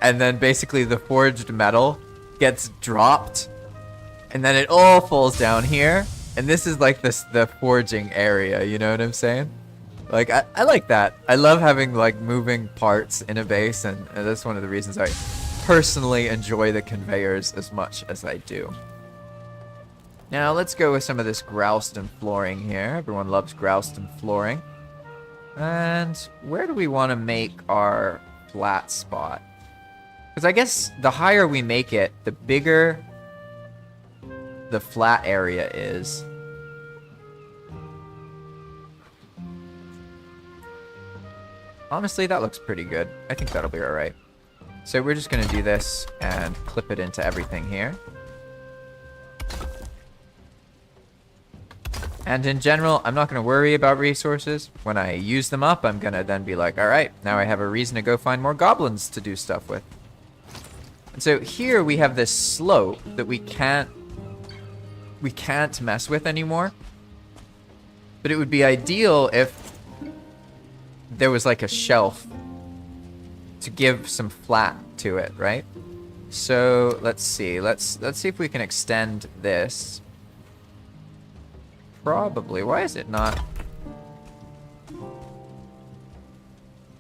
and then basically the forged metal gets dropped, and then it all falls down here, and this is like the forging area. You know what I'm saying? Like I like that. I love having like moving parts in a base, and that's one of the reasons I personally enjoy the conveyors as much as I do. Now let's go with some of this groused and flooring here. Everyone loves groused and flooring. And where do we want to make our flat spot? Because I guess the higher we make it, the bigger the flat area is. Honestly, that looks pretty good. I think that'll be alright. So we're just going to do this and clip it into everything here. And in general, I'm not going to worry about resources. When I use them up, I'm going to then be like, alright, now I have a reason to go find more goblins to do stuff with. And so here we have this slope that we can't mess with anymore. But it would be ideal if there was like a shelf to give some flat to it, right? So let's see. Let's see if we can extend this. Probably. Why is it not?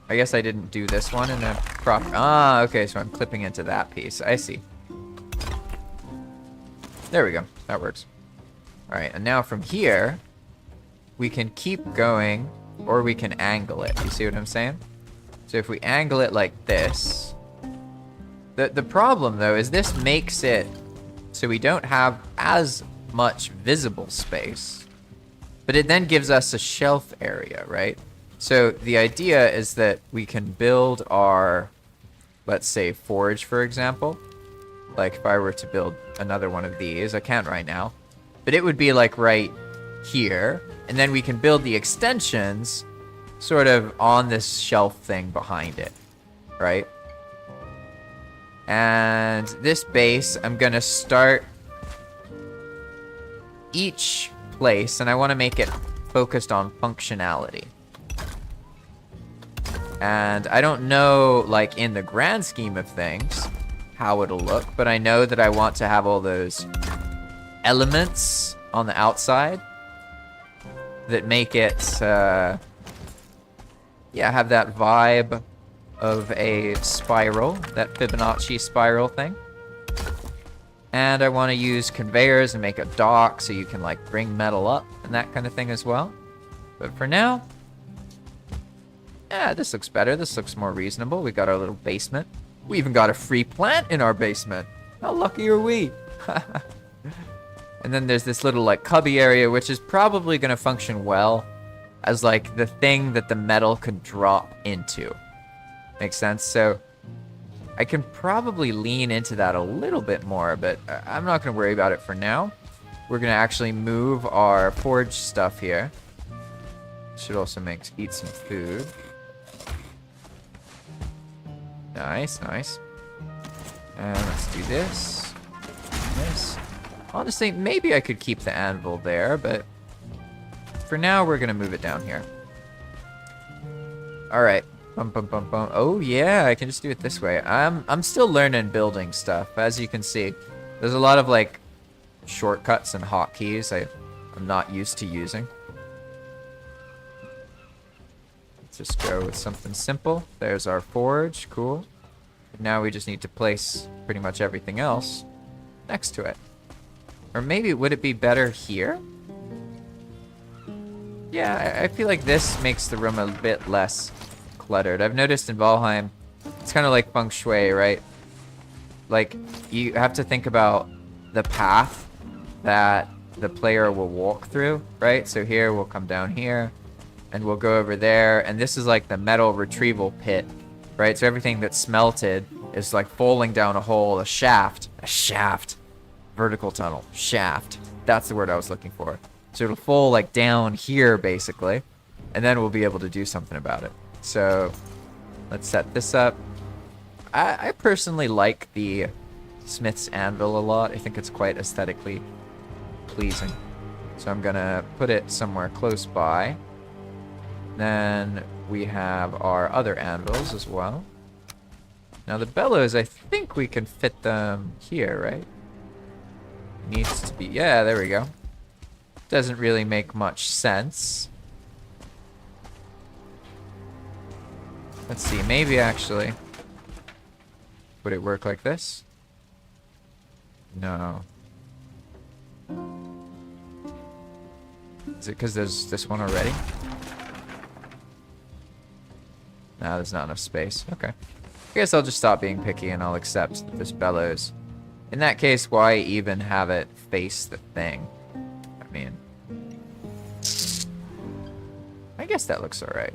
I guess I didn't do this one in a proper... Ah, okay, so I'm clipping into that piece. I see. There we go. That works. Alright, and now from here, we can keep going, or we can angle it. You see what I'm saying? So if we angle it like this... The problem, though, is this makes it so we don't have as much visible space. But it then gives us a shelf area, right? So the idea is that we can build our, let's say, forge, for example. Like if I were to build another one of these, I can't right now. But it would be like right here. And then we can build the extensions sort of on this shelf thing behind it, right? And this base, I'm gonna start each place, and I want to make it focused on functionality. And I don't know, like, in the grand scheme of things, how it'll look, but I know that I want to have all those elements on the outside that make it, yeah, have that vibe of a spiral, that Fibonacci spiral thing. And I want to use conveyors and make a dock so you can, like, bring metal up and that kind of thing as well. But for now, yeah, this looks better. This looks more reasonable. We got our little basement. We even got a free plant in our basement. How lucky are we? And then there's this little, like, cubby area, which is probably going to function well as, like, the thing that the metal can drop into. Makes sense? So I can probably lean into that a little bit more, but I'm not going to worry about it for now. We're going to actually move our forge stuff here. Should also eat some food. Nice, nice. And let's do this. This. Honestly, maybe I could keep the anvil there, but for now, we're going to move it down here. All right. Bum, bum, bum, bum. Oh, yeah, I can just do it this way. I'm still learning building stuff, as you can see. There's a lot of, like, shortcuts and hotkeys I'm not used to using. Let's just go with something simple. There's our forge. Cool. Now we just need to place pretty much everything else next to it. Or maybe, would it be better here? Yeah, I feel like this makes the room a bit less cluttered. I've noticed in Valheim, it's kind of like feng shui, right? Like, you have to think about the path that the player will walk through, right? So here, we'll come down here, and we'll go over there, and this is like the metal retrieval pit, right? So everything that's smelted is like falling down a hole, a shaft, vertical tunnel, shaft. That's the word I was looking for. So it'll fall like down here, basically, and then we'll be able to do something about it. So let's set this up. I personally like the Smith's Anvil a lot. I think it's quite aesthetically pleasing. So I'm gonna put it somewhere close by. Then we have our other anvils as well. Now the bellows, I think we can fit them here, right? Needs to be, yeah, there we go. Doesn't really make much sense. Let's see, maybe actually, would it work like this? No. Is it because there's this one already? No, there's not enough space. Okay. I guess I'll just stop being picky and I'll accept that this bellows. In that case, why even have it face the thing? I mean, I guess that looks alright.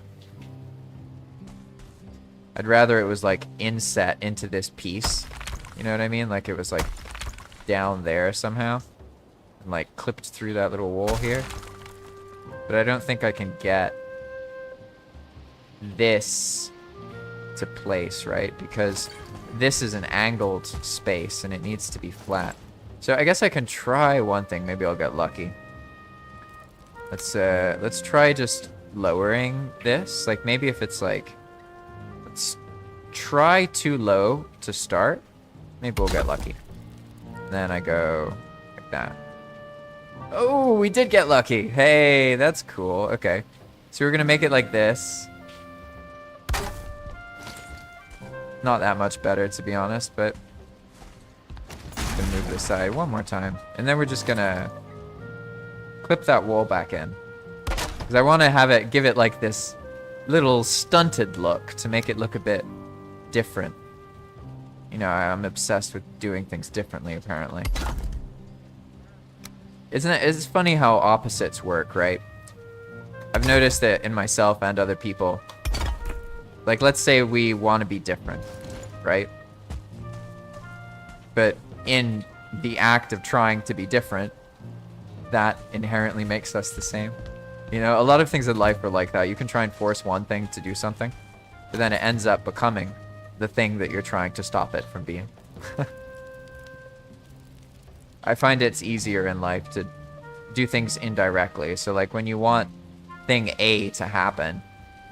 I'd rather it was like inset into this piece. You know what I mean? Like it was like down there somehow. And like clipped through that little wall here. But I don't think I can get this to place, right? Because this is an angled space and it needs to be flat. So I guess I can try one thing. Maybe I'll get lucky. Let's try just lowering this. Like maybe if it's like, let's try too low to start. Maybe we'll get lucky. Then I go like that. Oh, we did get lucky. Hey, that's cool. Okay. So we're gonna make it like this. Not that much better, to be honest, but I'm gonna move this side one more time. And then we're just gonna clip that wall back in. Because I want to have it, give it like this little stunted look to make it look a bit different. You know, I'm obsessed with doing things differently, apparently. It's funny how opposites work, right? I've noticed that in myself and other people. Like, let's say we want to be different, right? But in the act of trying to be different, that inherently makes us the same. You know, a lot of things in life are like that. You can try and force one thing to do something, but then it ends up becoming the thing that you're trying to stop it from being. I find it's easier in life to do things indirectly. So like when you want thing A to happen,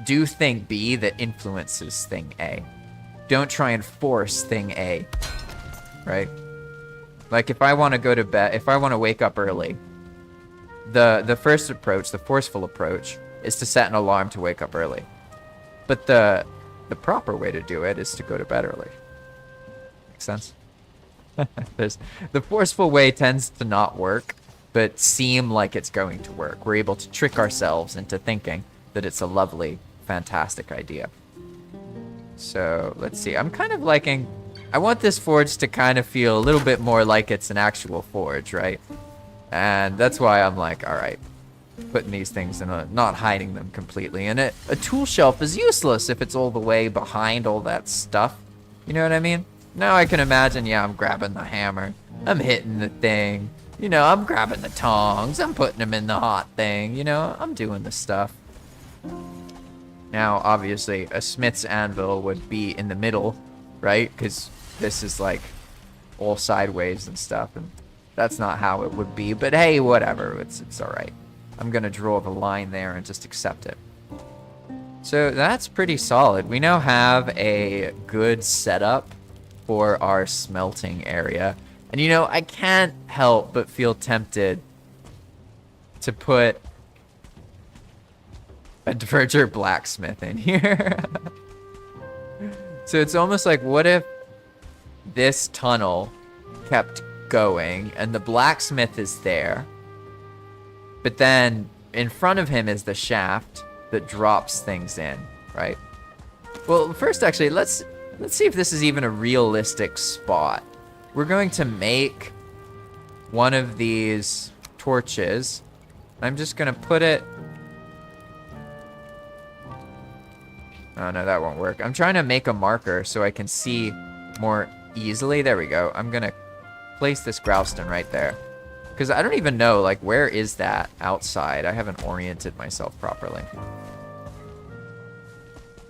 do thing B that influences thing A. Don't try and force thing A, right? Like if I want to go to bed, if I want to wake up early, the first approach, the forceful approach, is to set an alarm to wake up early. But the proper way to do it is to go to bed early. Make sense? The forceful way tends to not work, but seem like it's going to work. We're able to trick ourselves into thinking that it's a lovely, fantastic idea. So let's see. I'm kind of liking... I want this forge to kind of feel a little bit more like it's an actual forge, right? And that's why I'm like, all right, putting these things in not hiding them completely. And a tool shelf is useless if it's all the way behind all that stuff. You know what I mean? Now I can imagine, yeah, I'm grabbing the hammer. I'm hitting the thing. You know, I'm grabbing the tongs. I'm putting them in the hot thing. You know, I'm doing the stuff. Now, obviously, a smith's anvil would be in the middle, right? Because this is like all sideways and stuff. And that's not how it would be, but hey, whatever, it's all right. I'm gonna draw the line there and just accept it. So that's pretty solid. We now have a good setup for our smelting area. And you know, I can't help but feel tempted to put a Diverger blacksmith in here. So it's almost like, what if this tunnel kept going and the blacksmith is there, but then in front of him is the shaft that drops things in, right? Well, first actually, let's see if this is even a realistic spot. We're going to make one of these torches. I'm just gonna put it... Oh no, that won't work. I'm trying to make a marker so I can see more easily. There we go. I'm gonna place this Growstone right there. Because I don't even know, like, where is that outside? I haven't oriented myself properly.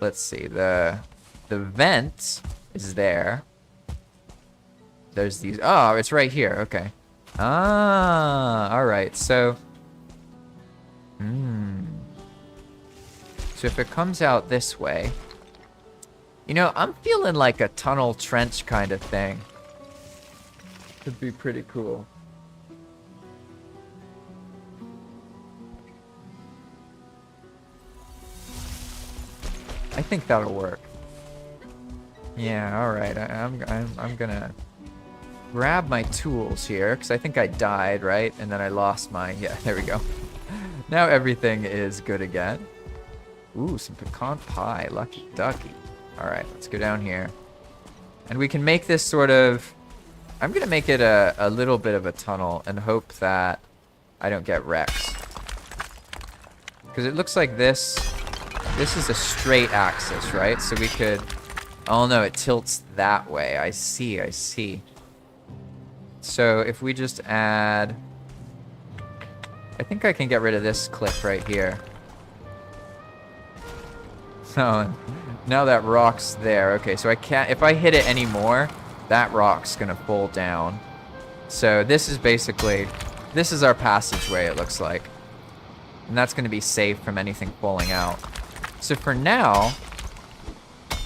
Let's see. The vent is there. There's these... Oh, it's right here. Okay. Ah, alright. So... So if it comes out this way... You know, I'm feeling like a tunnel trench kind of thing. Could be pretty cool. I think that'll work. Yeah, all right. I'm gonna grab my tools here because I think I died, right? And then I lost my... Yeah, there we go. Now everything is good again. Ooh, some pecan pie. Lucky ducky. All right, let's go down here. And we can make this sort of... I'm going to make it a little bit of a tunnel and hope that I don't get wrecked. Because it looks like this is a straight axis, right? So we could... Oh no, it tilts that way. I see, I see. So if we just add... I think I can get rid of this clip right here. Oh, now that rock's there. Okay, so I can't... If I hit it anymore... That rock's gonna fall down. So this is basically, this is our passageway, it looks like. And that's gonna be safe from anything falling out. So for now,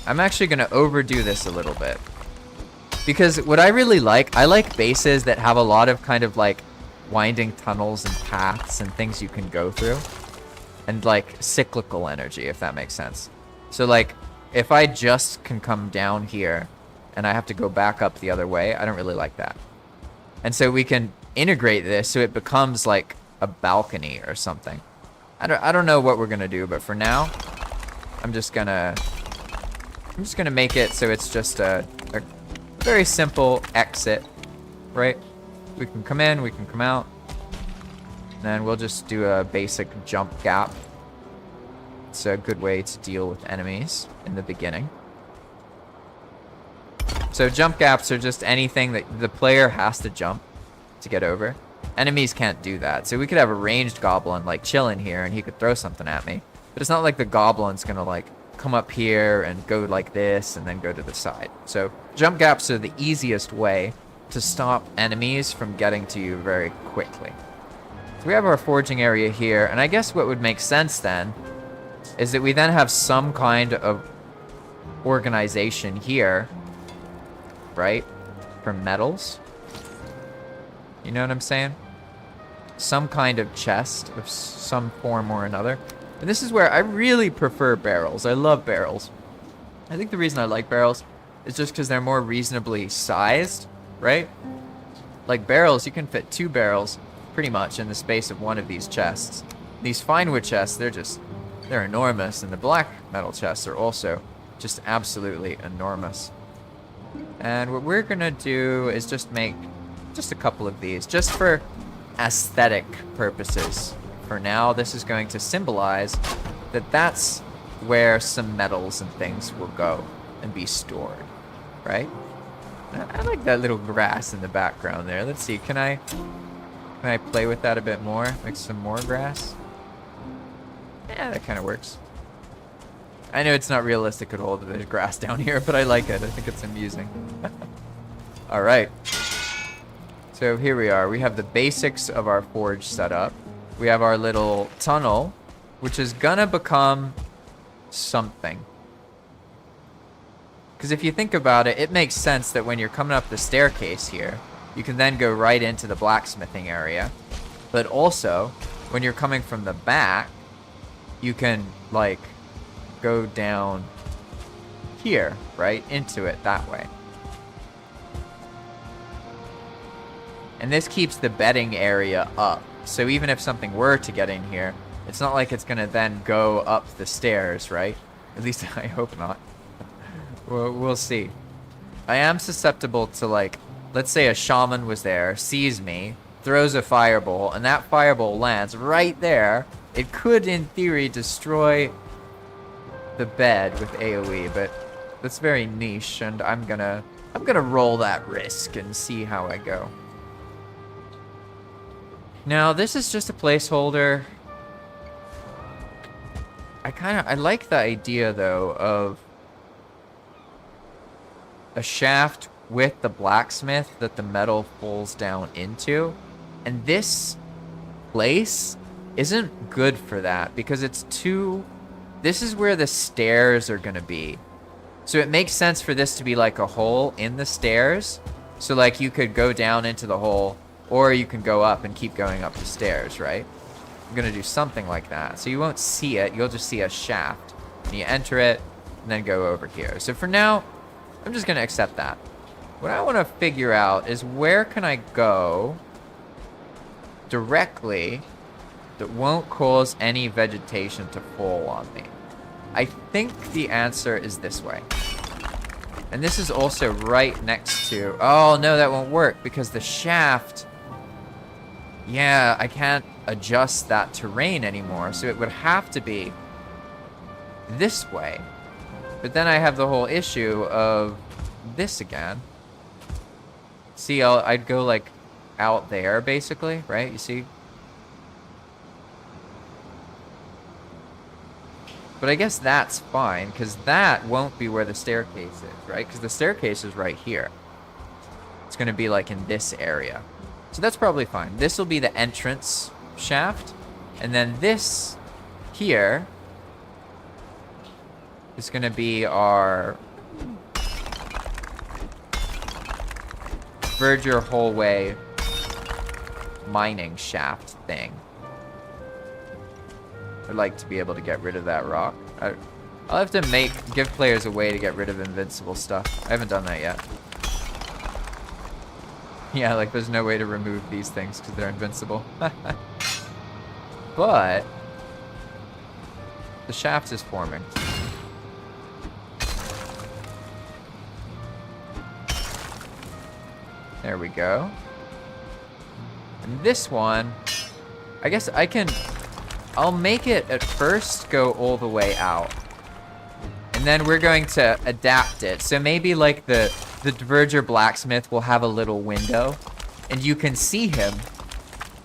I'm actually gonna overdo this a little bit. Because what I really like, I like bases that have a lot of kind of like winding tunnels and paths and things you can go through. And like cyclical energy, if that makes sense. So like, if I just can come down here and I have to go back up the other way, I don't really like that. And so we can integrate this so it becomes like a balcony or something. I don't know what we're gonna do, but for now, I'm just gonna make it so it's just a very simple exit, right? We can come in, we can come out. Then we'll just do a basic jump gap. It's a good way to deal with enemies in the beginning. So jump gaps are just anything that the player has to jump to get over. Enemies can't do that. So we could have a ranged goblin like chilling here and he could throw something at me. But it's not like the goblin's gonna like come up here and go like this and then go to the side. So jump gaps are the easiest way to stop enemies from getting to you very quickly. So we have our forging area here, and I guess what would make sense then is that we then have some kind of organization here, right? For metals. You know what I'm saying? Some kind of chest of some form or another. And this is where I really prefer barrels. I love barrels. I think the reason I like barrels is just because they're more reasonably sized, right? Like barrels, you can fit 2 barrels pretty much in the space of one of these chests. These fine wood chests, they're enormous, and the black metal chests are also just absolutely enormous. And what we're gonna do is just make just a couple of these, just for aesthetic purposes. For now, this is going to symbolize that that's where some metals and things will go and be stored, right? I like that little grass in the background there. Let's see, can I play with that a bit more? Make some more grass? Yeah, that kind of works. I know it's not realistic at all that there's grass down here, but I like it. I think it's amusing. All right. So here we are. We have the basics of our forge set up. We have our little tunnel, which is gonna become something. Because if you think about it, it makes sense that when you're coming up the staircase here, you can then go right into the blacksmithing area. But also, when you're coming from the back, you can, like, go down here, right? Into it that way. And this keeps the bedding area up. So even if something were to get in here, it's not like it's gonna then go up the stairs, right? At least I hope not. We'll see. I am susceptible to, like, let's say a shaman was there, sees me, throws a fireball, and that fireball lands right there. It could, in theory, destroy the bed with AoE, but that's very niche, and I'm gonna roll that risk and see how I go. Now, this is just a placeholder. I like the idea, though, of a shaft with the blacksmith that the metal falls down into. And this place isn't good for that because it's too... This is where the stairs are going to be. So it makes sense for this to be like a hole in the stairs. So, like, you could go down into the hole, or you can go up and keep going up the stairs, right? I'm going to do something like that. So you won't see it. You'll just see a shaft. And you enter it, and then go over here. So for now, I'm just going to accept that. What I want to figure out is where can I go directly that won't cause any vegetation to fall on me. I think the answer is this way. And this is also right next to... Oh, no, that won't work because the shaft... Yeah, I can't adjust that terrain anymore, so it would have to be this way. But then I have the whole issue of this again. See, I'd go, like, out there, basically, right? You see? But I guess that's fine, because that won't be where the staircase is, right? Because the staircase is right here. It's going to be, like, in this area. So that's probably fine. This will be the entrance shaft. And then this here is going to be our Verger hallway mining shaft thing. I'd like to be able to get rid of that rock. I'll have to give players a way to get rid of invincible stuff. I haven't done that yet. Yeah, like there's no way to remove these things because they're invincible. But the shaft is forming. There we go. And this one, I guess I'll make it at first go all the way out. And then we're going to adapt it. So maybe like the Verger blacksmith will have a little window and you can see him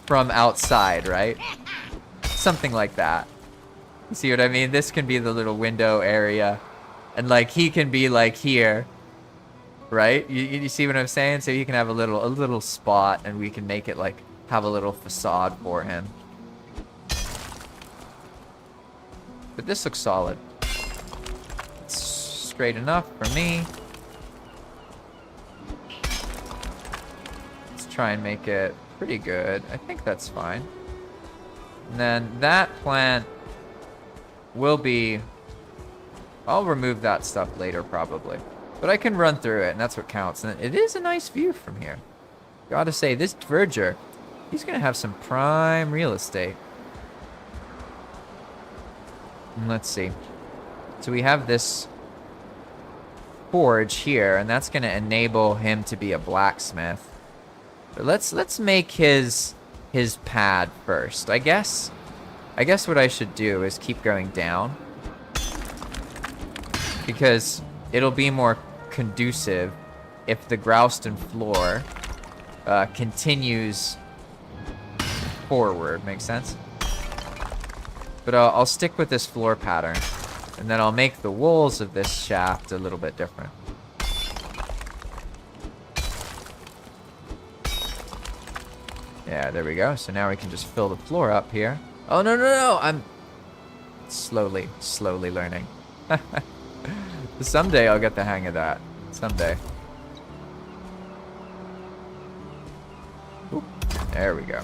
from outside, right? Something like that. You see what I mean? This can be the little window area. And like he can be like here. Right? You see what I'm saying? So he can have a little spot and we can make it like have a little facade for him. But this looks solid. It's straight enough for me. Let's try and make it pretty good. I think that's fine. And then that plant will be... I'll remove that stuff later probably. But I can run through it and that's what counts. And it is a nice view from here. Gotta say, this verger, he's gonna have some prime real estate. And let's see. So we have this forge here, and that's gonna enable him to be a blacksmith. But let's make his pad first. I guess what I should do is keep going down, because it'll be more conducive if the Grouston floor continues forward. Makes sense? But I'll stick with this floor pattern, and then I'll make the walls of this shaft a little bit different. Yeah, there we go. So now we can just fill the floor up here. Oh, no, I'm slowly learning. Someday I'll get the hang of that. Someday. Oop, there we go.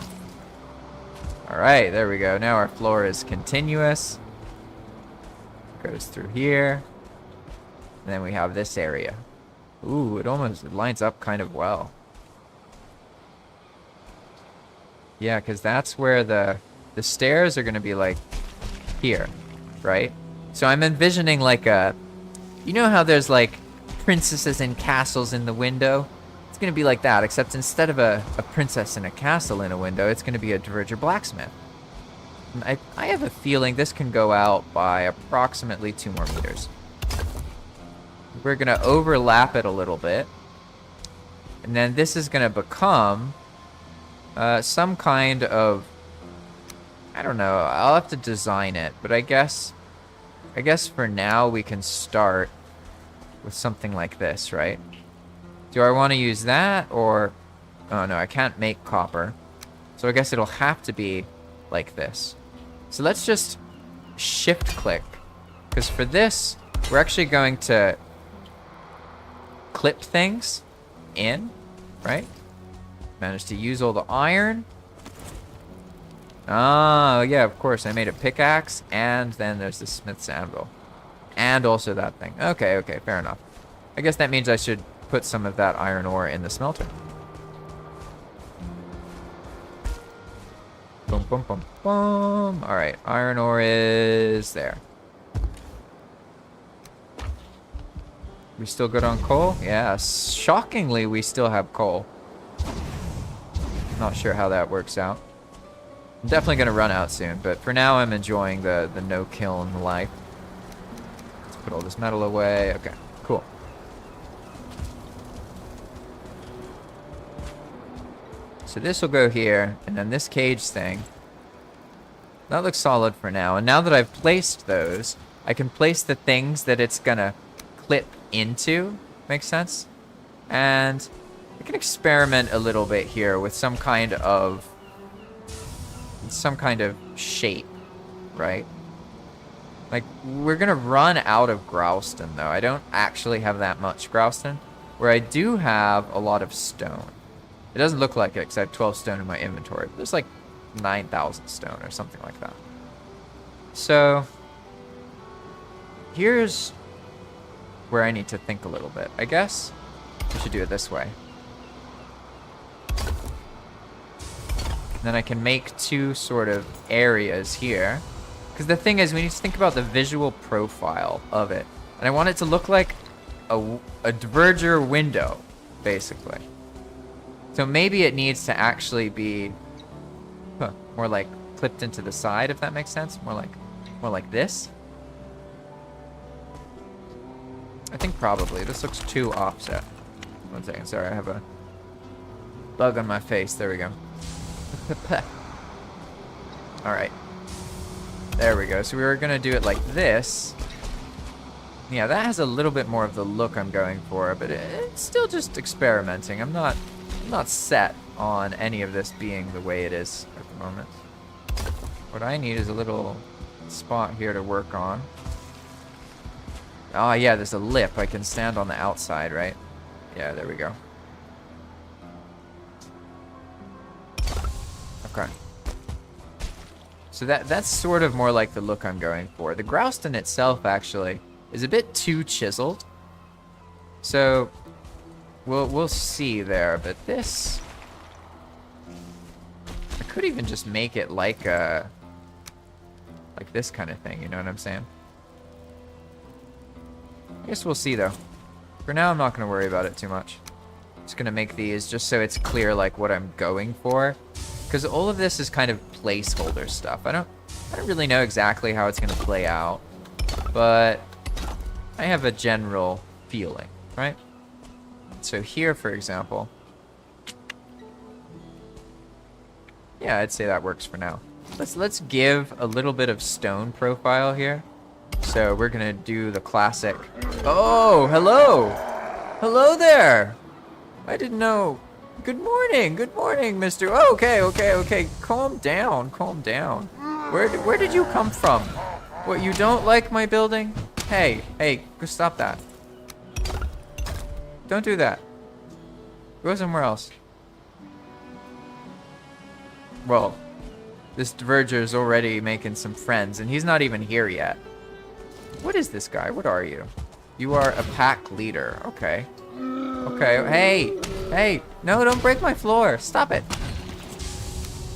Alright, there we go. Now our floor is continuous. Goes through here. And then we have this area. Ooh, it lines up kind of well. Yeah, because that's where the stairs are going to be like here, right? So I'm envisioning like a... You know how there's like princesses in castles in the window? It's going to be like that, except instead of a princess in a castle in a window, it's going to be a verger blacksmith. And I have a feeling this can go out by approximately 2 more meters. We're going to overlap it a little bit. And then this is going to become some kind of... I don't know. I'll have to design it, but I guess for now we can start with something like this, right? Do I want to use that, or... Oh, no, I can't make copper. So I guess it'll have to be like this. So let's just shift-click. Because for this, we're actually going to clip things in, right? Managed to use all the iron. Oh, yeah, of course. I made a pickaxe, and then there's the smith's anvil. And also that thing. Okay, fair enough. I guess that means I should put some of that iron ore in the smelter. Boom, boom, boom, boom. Alright, iron ore is there. We still good on coal? Yeah, shockingly, we still have coal. Not sure how that works out. I'm definitely going to run out soon, but for now I'm enjoying the no kiln life. Let's put all this metal away. Okay, cool. So this will go here, and then this cage thing. That looks solid for now. And now that I've placed those, I can place the things that it's going to clip into. Makes sense? And I can experiment a little bit here with some kind of shape, right? Like, we're gonna run out of Grouston, though. I don't actually have that much Grouston, where I do have a lot of stone. It doesn't look like it, because I have 12 stone in my inventory, but there's like 9,000 stone or something like that. So, here's where I need to think a little bit. I guess we should do it this way. Then I can make 2 sort of areas here. Because the thing is, we need to think about the visual profile of it. And I want it to look like a verger window, basically. So maybe it needs to actually be more like clipped into the side, if that makes sense. More like this. I think probably. This looks too offset. 1 second, sorry, I have a bug on my face. There we go. All right. There we go. So we were gonna do it like this. Yeah, that has a little bit more of the look I'm going for, but it's still just experimenting. I'm not set on any of this being the way it is at the moment. What I need is a little spot here to work on. Oh yeah, there's a lip. I can stand on the outside, right? Yeah, there we go. Okay. So that's sort of more like the look I'm going for. The Grouston itself, actually, is a bit too chiseled. So we'll see there, but this, I could even just make it like this kind of thing, you know what I'm saying? I guess we'll see though. For now, I'm not gonna worry about it too much. Just gonna make these just so it's clear like what I'm going for. Because all of this is kind of placeholder stuff. I don't really know exactly how it's gonna play out, but I have a general feeling, right? So here, for example, yeah, I'd say that works for now. Let's give a little bit of stone profile here. So we're gonna do the classic. Oh, hello, hello there. I didn't know. Good morning, Mister. Oh, okay. Calm down. Where did you come from? What, you don't like my building? Hey, go stop that. Don't do that. Go somewhere else. Well, this Diverger's already making some friends, and he's not even here yet. What is this guy? What are you? You are a pack leader. Okay. Hey, no, don't break my floor. Stop it.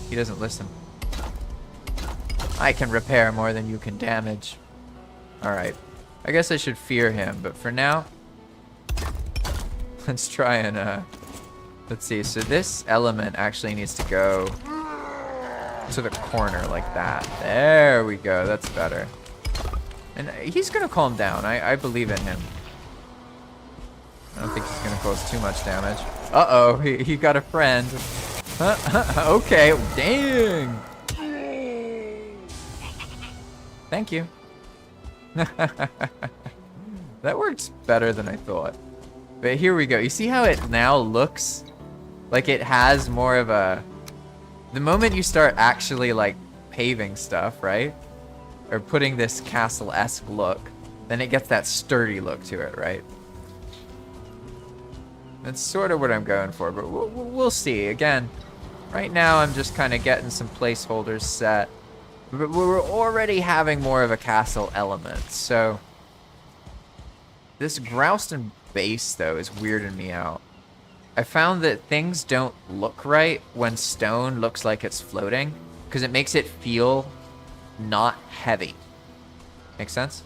He doesn't listen. I can repair more than you can damage. All right. I guess I should fear him, but for now, let's try and, let's see. So this element actually needs to go to the corner like that. There we go. That's better. And he's going to calm down. I believe in him. I don't think he's going to cause too much damage. Uh-oh, he got a friend. Okay, dang. Thank you. That worked better than I thought. But here we go. You see how it now looks like it has more of a... The moment you start actually, like, paving stuff, right? Or putting this castle-esque look, then it gets that sturdy look to it, right? That's sort of what I'm going for, but we'll see. Again, right now I'm just kind of getting some placeholders set. But we're already having more of a castle element, so... This Grouston base, though, is weirding me out. I found that things don't look right when stone looks like it's floating, because it makes it feel not heavy. Make sense?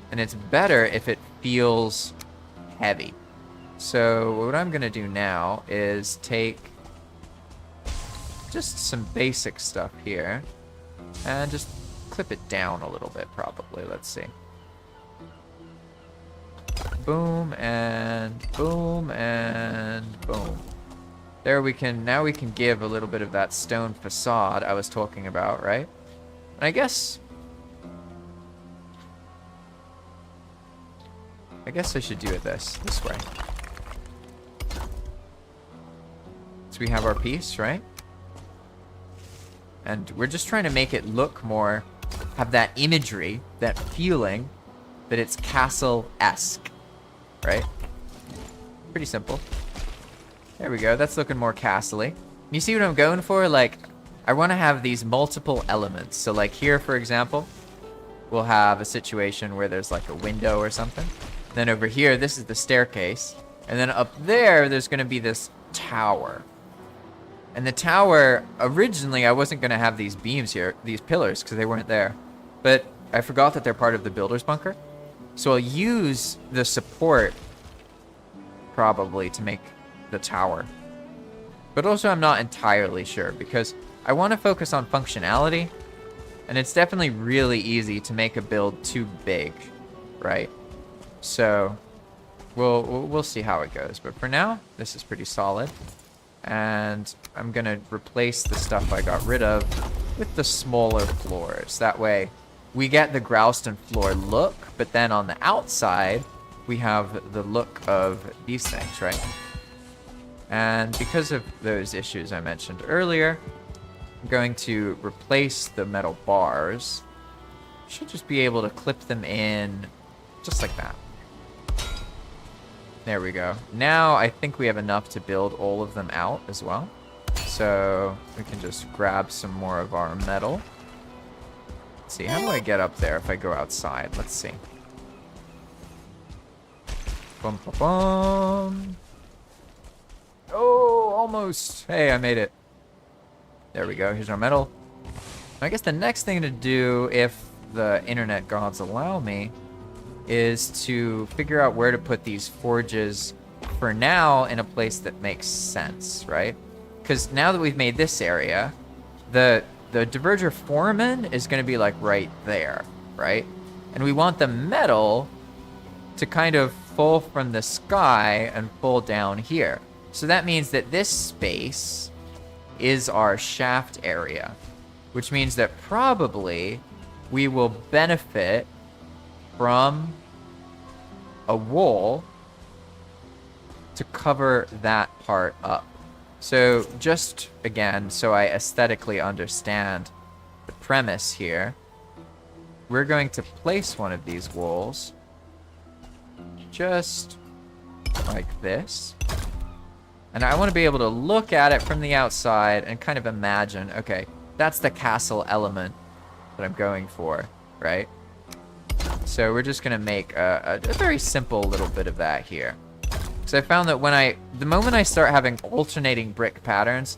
And it's better if it feels heavy. So what I'm going to do now is take just some basic stuff here and just clip it down a little bit, probably. Let's see. Boom and boom and boom. There we can, now we can give a little bit of that stone facade I was talking about, right? And I guess I should do it this way. So we have our piece, right? And we're just trying to make it look more, have that imagery, that feeling that it's castle-esque, right? Pretty simple. There we go. That's looking more castle-y. You see what I'm going for? Like, I want to have these multiple elements. So like here, for example, we'll have a situation where there's like a window or something. Then over here, this is the staircase. And then up there, there's going to be this tower. And the tower, originally, I wasn't going to have these beams here, these pillars, because they weren't there. But I forgot that they're part of the builder's bunker. So I'll use the support, probably, to make the tower. But also, I'm not entirely sure, because I want to focus on functionality. And it's definitely really easy to make a build too big, right? So we'll see how it goes. But for now, this is pretty solid. And I'm going to replace the stuff I got rid of with the smaller floors. That way we get the Growston floor look, but then on the outside, we have the look of these things, right? And because of those issues I mentioned earlier, I'm going to replace the metal bars. Should just be able to clip them in just like that. There we go. Now I think we have enough to build all of them out as well. So we can just grab some more of our metal. Let's see, how do I get up there if I go outside? Let's see. Bum, bum, bum. Oh, almost. Hey, I made it. There we go. Here's our metal. I guess the next thing to do, if the internet gods allow me, is to figure out where to put these forges for now in a place that makes sense, right? Because now that we've made this area, the diverger foreman is going to be like right there, right? And we want the metal to kind of fall from the sky and fall down here. So that means that this space is our shaft area, which means that probably we will benefit from a wall to cover that part up. So just, again, so I aesthetically understand the premise here, we're going to place one of these walls just like this. And I want to be able to look at it from the outside and kind of imagine, okay, that's the castle element that I'm going for, right? So we're just going to make a very simple little bit of that here. Because I found that the moment I start having alternating brick patterns,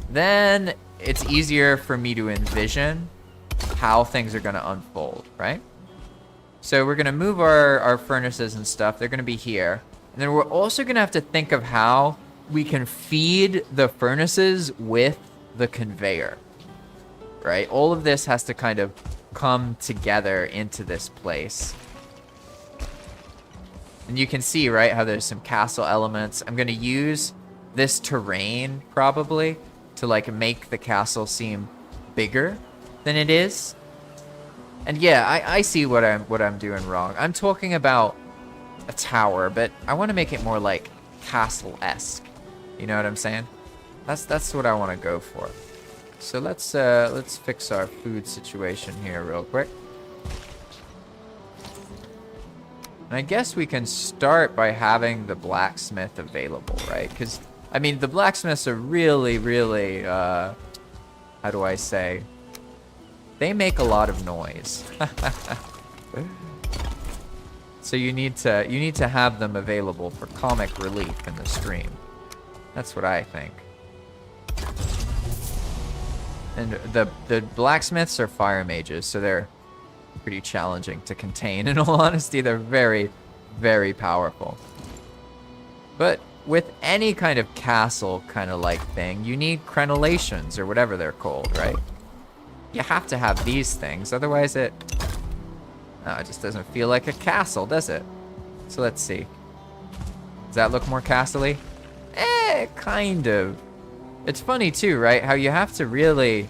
then it's easier for me to envision how things are going to unfold, right? So we're going to move our furnaces and stuff. They're going to be here. And then we're also going to have to think of how we can feed the furnaces with the conveyor, right? All of this has to kind of come together into this place. And you can see, right, how there's some castle elements. I'm going to use this terrain probably to like make the castle seem bigger than it is. And yeah, I see what I'm doing wrong. I'm talking about a tower, but I want to make it more like castle-esque. You know what I'm saying? That's what I want to go for. So let's fix our food situation here real quick. And I guess we can start by having the blacksmith available, right? Because, I mean, the blacksmiths are really, really, how do I say? They make a lot of noise. So you need to have them available for comic relief in the stream. That's what I think. And the blacksmiths are fire mages, so they're pretty challenging to contain. In all honesty, they're very, very powerful. But with any kind of castle kind of like thing, you need crenellations or whatever they're called, right? You have to have these things, otherwise it just doesn't feel like a castle, does it? So let's see. Does that look more castle-y? Kind of. It's funny too, right? How you have to really...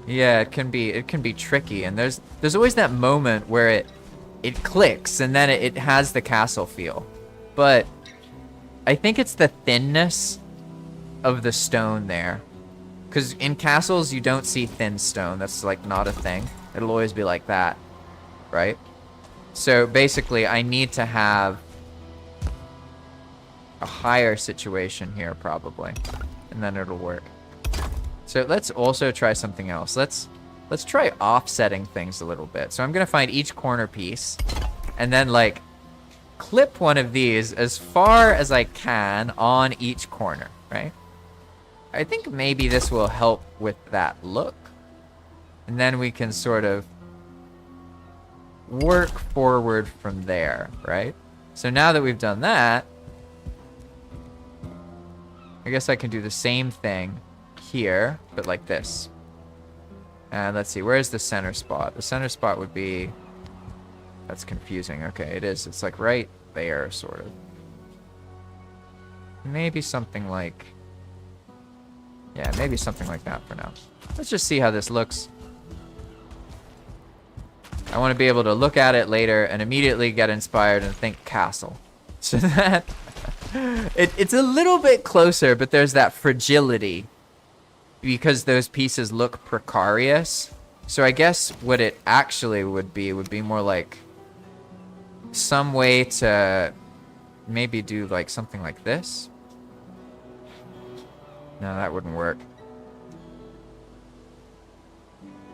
Yeah, it can be tricky, and there's always that moment where it clicks and then it has the castle feel. But I think it's the thinness of the stone there. Because in castles, you don't see thin stone. That's, like, not a thing. It'll always be like that, right? So, basically, I need to have a higher situation here, probably. And then it'll work. So, let's also try something else. Let's try offsetting things a little bit. So, I'm going to find each corner piece. And then, like, clip one of these as far as I can on each corner, right? I think maybe this will help with that look. And then we can sort of work forward from there, right? So now that we've done that, I guess I can do the same thing here, but like this. And let's see, where's the center spot? The center spot would be... That's confusing. Okay, it is. It's like right there, sort of. Maybe something like... Yeah, maybe something like that for now. Let's just see how this looks. I want to be able to look at it later and immediately get inspired and think castle. So that it's a little bit closer, but there's that fragility because those pieces look precarious. So I guess what it actually would be more like some way to maybe do like something like this. No, that wouldn't work.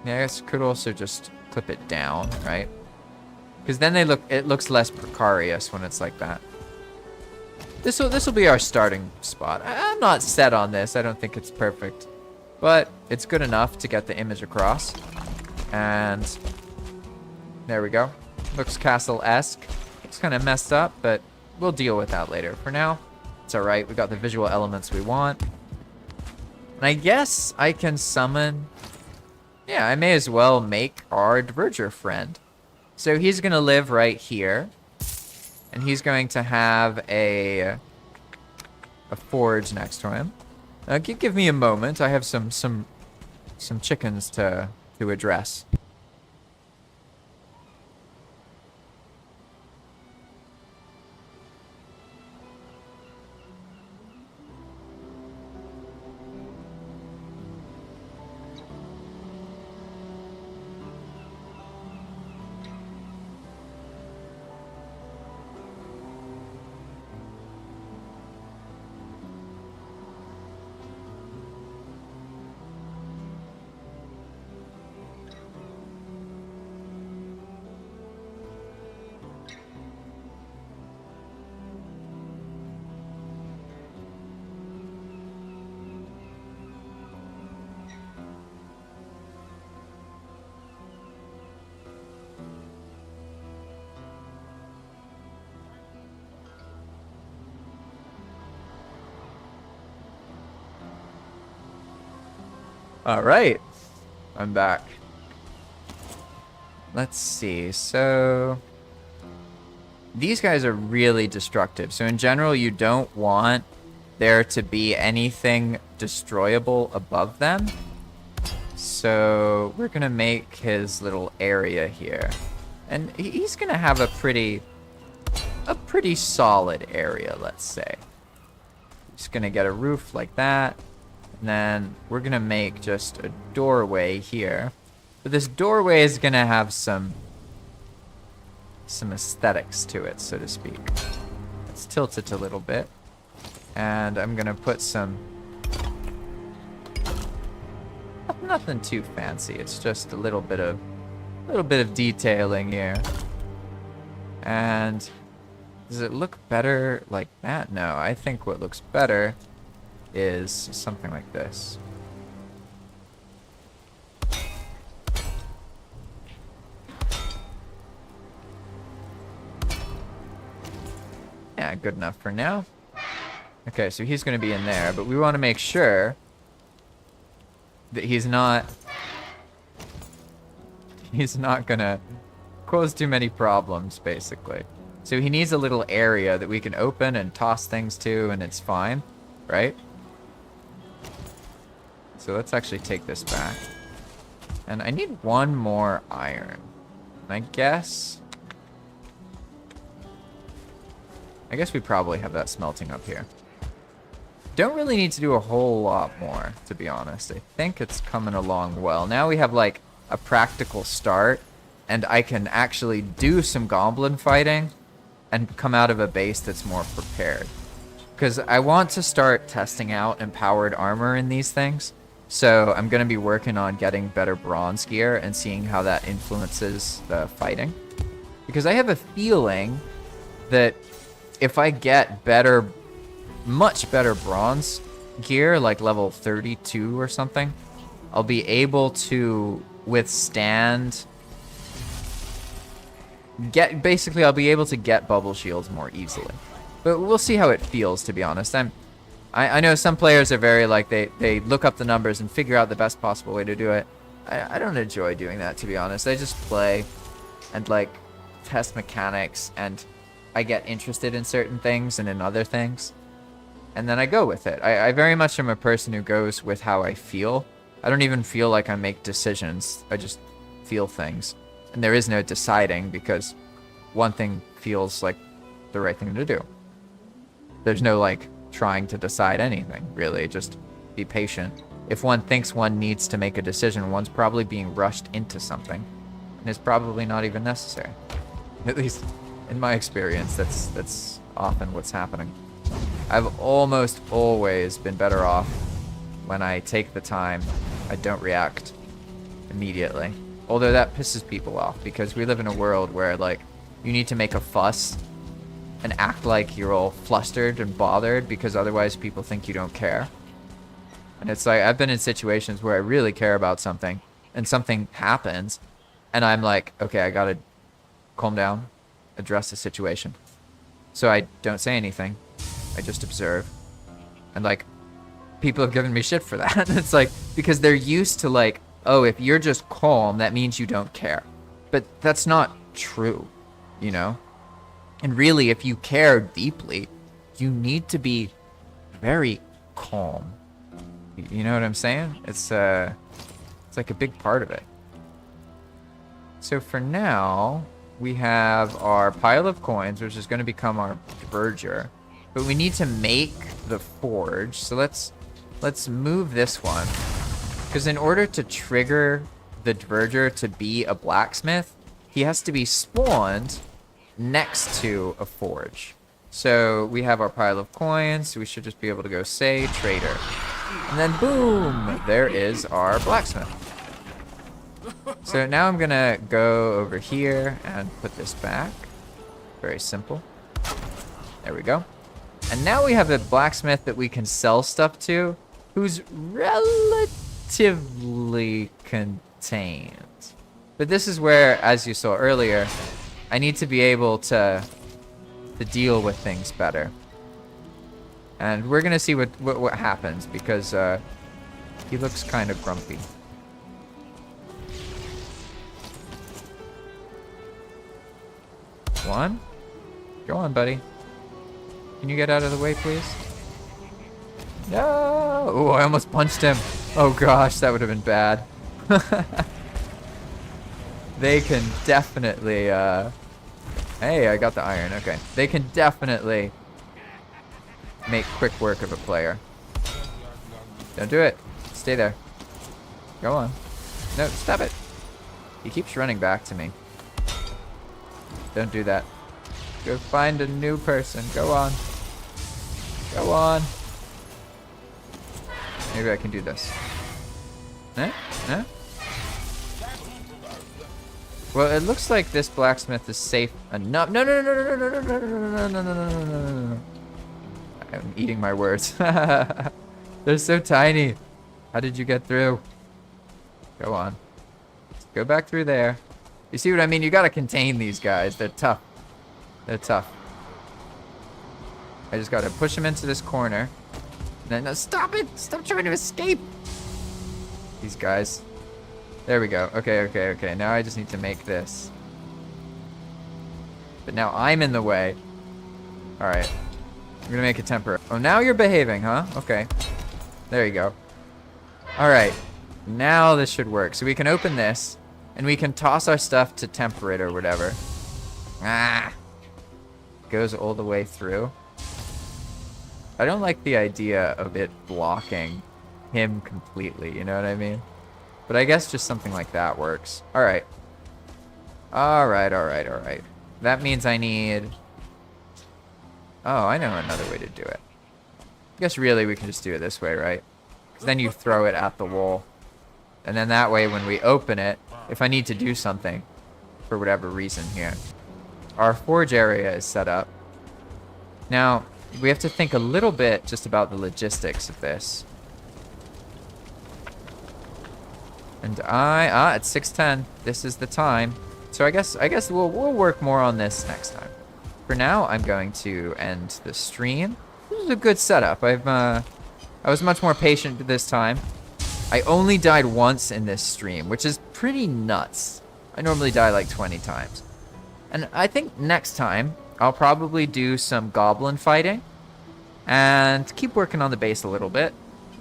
Yeah, I guess could also just clip it down, right? Because then it looks less precarious when it's like that. This will be our starting spot. I'm not set on this. I don't think it's perfect, but it's good enough to get the image across. And there we go. Looks castle-esque. It's kind of messed up, but we'll deal with that later. For now, it's all right. We got the visual elements we want. And I guess I can summon... Yeah, I may as well make our Diverger friend. So he's going to live right here. And he's going to have a forge next to him. Give me a moment. I have some chickens to address. All right, I'm back. Let's see. So these guys are really destructive. So in general, you don't want there to be anything destroyable above them. So we're gonna make his little area here, and he's gonna have a pretty solid area, let's say. Just gonna get a roof like that. And then we're going to make just a doorway here. But this doorway is going to have some aesthetics to it, so to speak. Let's tilt it a little bit. And I'm going to put some... Nothing too fancy. It's just a little bit of detailing here. And does it look better like that? No, I think what looks better is something like this. Yeah, good enough for now. Okay, so he's going to be in there, but we want to make sure that he's not going to cause too many problems, basically. So he needs a little area that we can open and toss things to, and it's fine, right? So let's actually take this back. And I need one more iron. And I guess we probably have that smelting up here. Don't really need to do a whole lot more, to be honest. I think it's coming along well. Now we have like a practical start, and I can actually do some goblin fighting and come out of a base that's more prepared. Because I want to start testing out empowered armor in these things. So I'm going to be working on getting better bronze gear and seeing how that influences the fighting. Because I have a feeling that if I get much better bronze gear, like level 32 or something, I'll be able to withstand... I'll be able to get bubble shields more easily. But we'll see how it feels, to be honest. I know some players are very like, they look up the numbers and figure out the best possible way to do it. I don't enjoy doing that, to be honest. I just play and like test mechanics, and I get interested in certain things and in other things. and then I go with it. I very much am a person who goes with how I feel. I don't even feel like I make decisions. I just feel things. And there is no deciding because one thing feels like the right thing to do. There's no like trying to decide anything, really. Just be patient. If one thinks one needs to make a decision, one's probably being rushed into something. And it's probably not even necessary. At least in my experience, that's often what's happening. I've almost always been better off when I take the time. I don't react immediately. Although that pisses people off because we live in a world where like you need to make a fuss and act like you're all flustered and bothered because otherwise people think you don't care. And it's like I've been in situations where I really care about something and something happens and I'm like, okay, I gotta calm down, address the situation. So I don't say anything. I just observe. And like people have given me shit for that. It's like because they're used to like, oh, if you're just calm, that means you don't care. But that's not true, you know? And really, if you care deeply, you need to be very calm. You know what I'm saying? It's like a big part of it. So for now, we have our pile of coins, which is going to become our verger. But we need to make the forge. So let's move this one. Because in order to trigger the verger to be a blacksmith, he has to be spawned next to a forge. So we have our pile of coins. So we should just be able to go say trader. And then boom, there is our blacksmith. So now I'm gonna go over here and put this back. Very simple. There we go. And now we have a blacksmith that we can sell stuff to who's relatively contained. But this is where, as you saw earlier, I need to be able to deal with things better. And we're gonna see what happens because he looks kind of grumpy. One? Go on, buddy. Can you get out of the way, please? No! Oh, I almost punched him. Oh gosh, that would have been bad. They can definitely, Hey, I got the iron, okay. They can definitely make quick work of a player. Don't do it. Stay there. Go on. No, stop it. He keeps running back to me. Don't do that. Go find a new person. Go on. Go on. Maybe I can do this. Eh? Eh? Well, it looks like this blacksmith is safe enough. No, no, no, no, no, no, no, no, no, no, no, no, no, no. I'm eating my words. They're so tiny. How did you get through? Go on. Go back through there. You see what I mean? You gotta contain these guys. They're tough. They're tough. I just gotta push them into this corner. No, stop it! Stop trying to escape! These guys. There we go. Okay, okay, okay. Now I just need to make this. But now I'm in the way. Alright. I'm gonna make it temporary. Oh, now you're behaving, huh? Okay. There you go. Alright. Now this should work. So we can open this, and we can toss our stuff to temper it or whatever. Ah! Goes all the way through. I don't like the idea of it blocking him completely, you know what I mean? But I guess just something like that works. Alright. Alright, alright, alright. That means I need... Oh, I know another way to do it. I guess really we can just do it this way, right? Because then you throw it at the wall. And then that way when we open it, if I need to do something, for whatever reason here, our forge area is set up. Now, we have to think a little bit just about the logistics of this. And it's 6:10. This is the time. So I guess we'll work more on this next time. For now, I'm going to end the stream. This is a good setup. I was much more patient this time. I only died once in this stream, which is pretty nuts. I normally die like 20 times. And I think next time, I'll probably do some goblin fighting. and keep working on the base a little bit.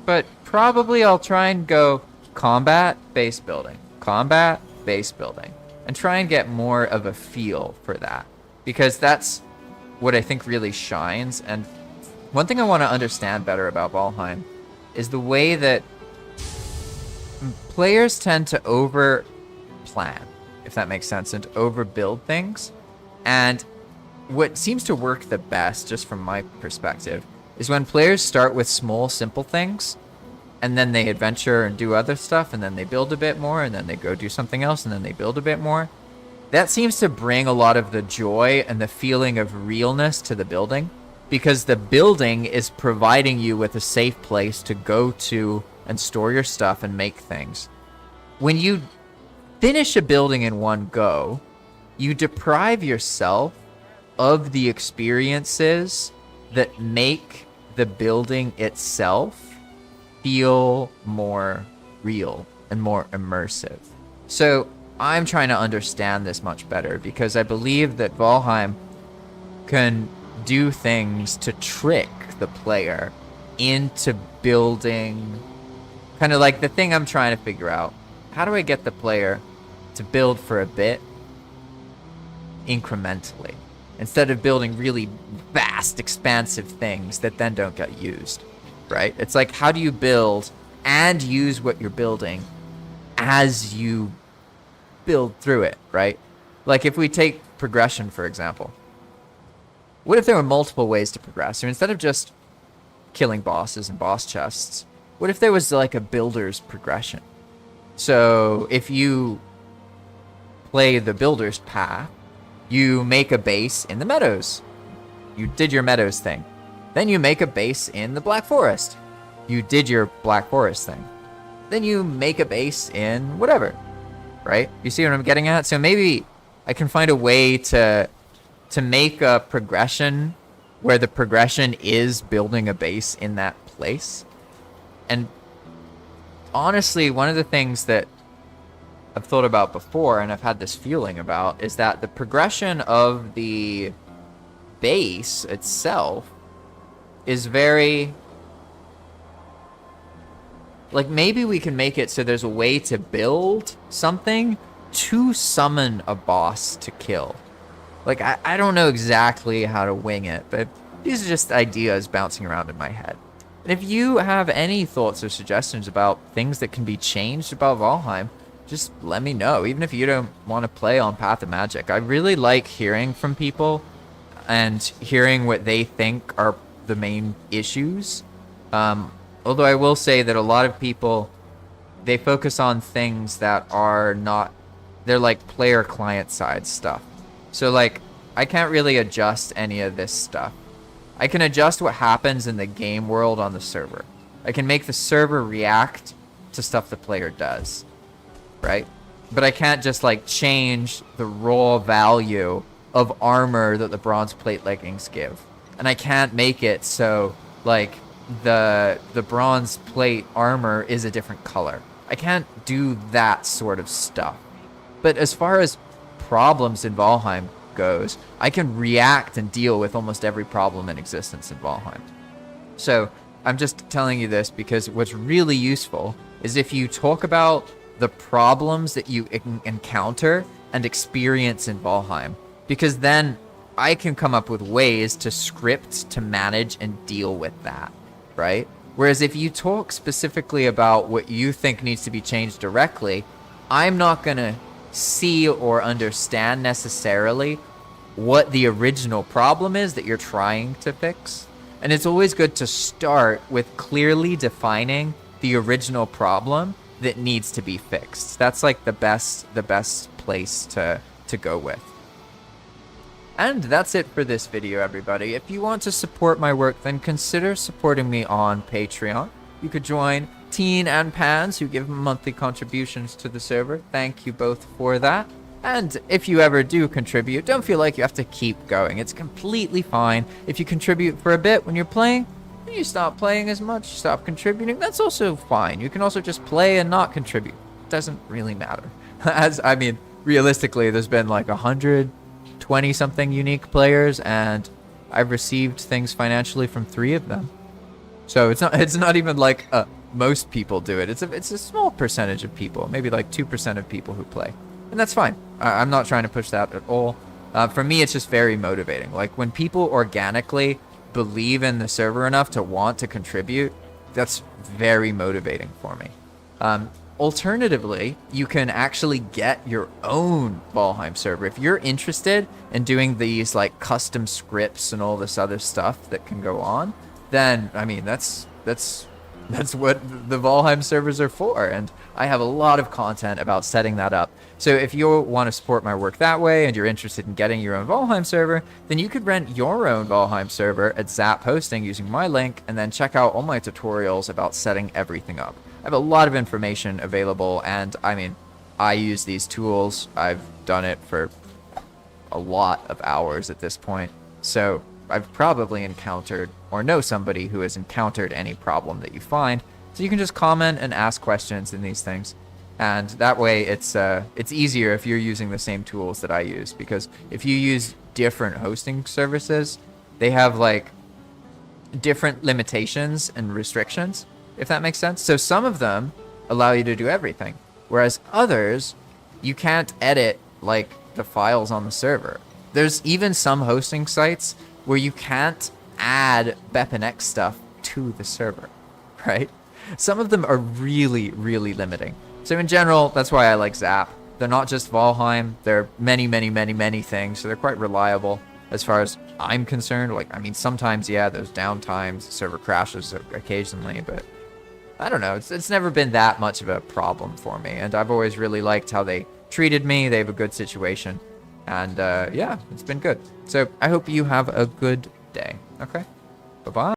But probably I'll try and go combat, base building, combat, base building, and try and get more of a feel for that, because that's what I think really shines. And one thing I want to understand better about Valheim is the way that players tend to over plan, if that makes sense, and to overbuild things. And what seems to work the best, just from my perspective, is when players start with small, simple things, and then they adventure and do other stuff, and then they build a bit more, and then they go do something else, and then they build a bit more. That seems to bring a lot of the joy and the feeling of realness to the building, because the building is providing you with a safe place to go to and store your stuff and make things. When you finish a building in one go, you deprive yourself of the experiences that make the building itself feel more real and more immersive. So I'm trying to understand this much better, because I believe that Valheim can do things to trick the player into building, kind of like the thing I'm trying to figure out. How do I get the player to build for a bit incrementally, instead of building really vast, expansive things that then don't get used, right? It's like, how do you build and use what you're building as you build through it, right? Like if we take progression, for example, what if there were multiple ways to progress? So instead of just killing bosses and boss chests, what if there was like a builder's progression? So if you play the builder's path, you make a base in the meadows. You did your meadows thing. Then you make a base in the Black Forest. You did your Black Forest thing. Then you make a base in whatever, right? You see what I'm getting at? So maybe I can find a way to make a progression where the progression is building a base in that place. And honestly, one of the things that I've thought about before, and I've had this feeling about, is that the progression of the base itself is very, like, maybe we can make it so there's a way to build something to summon a boss to kill. Like, I don't know exactly how to wing it, but these are just ideas bouncing around in my head. And if you have any thoughts or suggestions about things that can be changed about Valheim, just let me know, even if you don't want to play on Path of Magic. I really like hearing from people and hearing what they think are the main issues. Although I will say that a lot of people, they focus on things that are not, they're like player client side stuff. So like, I can't really adjust any of this stuff. I can adjust what happens in the game world on the server. I can make the server react to stuff the player does, right? But I can't just like change the raw value of armor that the bronze plate leggings give. And I can't make it so like the bronze plate armor is a different color. I can't do that sort of stuff. But as far as problems in Valheim goes, I can react and deal with almost every problem in existence in Valheim. So I'm just telling you this because what's really useful is if you talk about the problems that you encounter and experience in Valheim, because then I can come up with ways to script to manage and deal with that, right? Whereas if you talk specifically about what you think needs to be changed directly, I'm not going to see or understand necessarily what the original problem is that you're trying to fix. And it's always good to start with clearly defining the original problem that needs to be fixed. That's like the best place to go with. And that's it for this video, everybody. If you want to support my work, then consider supporting me on Patreon. You could join Teen and Pans, who give monthly contributions to the server. Thank you both for that. And if you ever do contribute, don't feel like you have to keep going. It's completely fine if you contribute for a bit when you're playing. When you stop playing as much, stop contributing, that's also fine. You can also just play and not contribute. It doesn't really matter. I mean, realistically, there's been like 120 something unique players, and I've received things financially from 3 of them. So it's not even like most people do it. It's a small percentage of people, maybe like 2% of people who play, and that's fine. I'm not trying to push that at all. For me, it's just very motivating. Like when people organically believe in the server enough to want to contribute, that's very motivating for me. Alternatively, you can actually get your own Valheim server. If you're interested in doing these like custom scripts and all this other stuff that can go on, then I mean that's what the Valheim servers are for, and I have a lot of content about setting that up. So if you want to support my work that way and you're interested in getting your own Valheim server, then you could rent your own Valheim server at Zap Hosting using my link, and then check out all my tutorials about setting everything up. I have a lot of information available, and I mean, I use these tools. I've done it for a lot of hours at this point, so I've probably encountered or know somebody who has encountered any problem that you find. So you can just comment and ask questions in these things, and that way it's easier if you're using the same tools that I use, because if you use different hosting services, they have like different limitations and restrictions, if that makes sense. So some of them allow you to do everything, whereas others, you can't edit like the files on the server. There's even some hosting sites where you can't add BepInEx stuff to the server, right? Some of them are really, really limiting. So in general, that's why I like Zap. They're not just Valheim, they're many, many, many, many things, so they're quite reliable as far as I'm concerned. Like, I mean, sometimes, yeah, there's downtimes, server crashes occasionally, but I don't know, it's never been that much of a problem for me, and I've always really liked how they treated me. They have a good situation, and yeah, it's been good. So I hope you have a good day. Okay, bye-bye.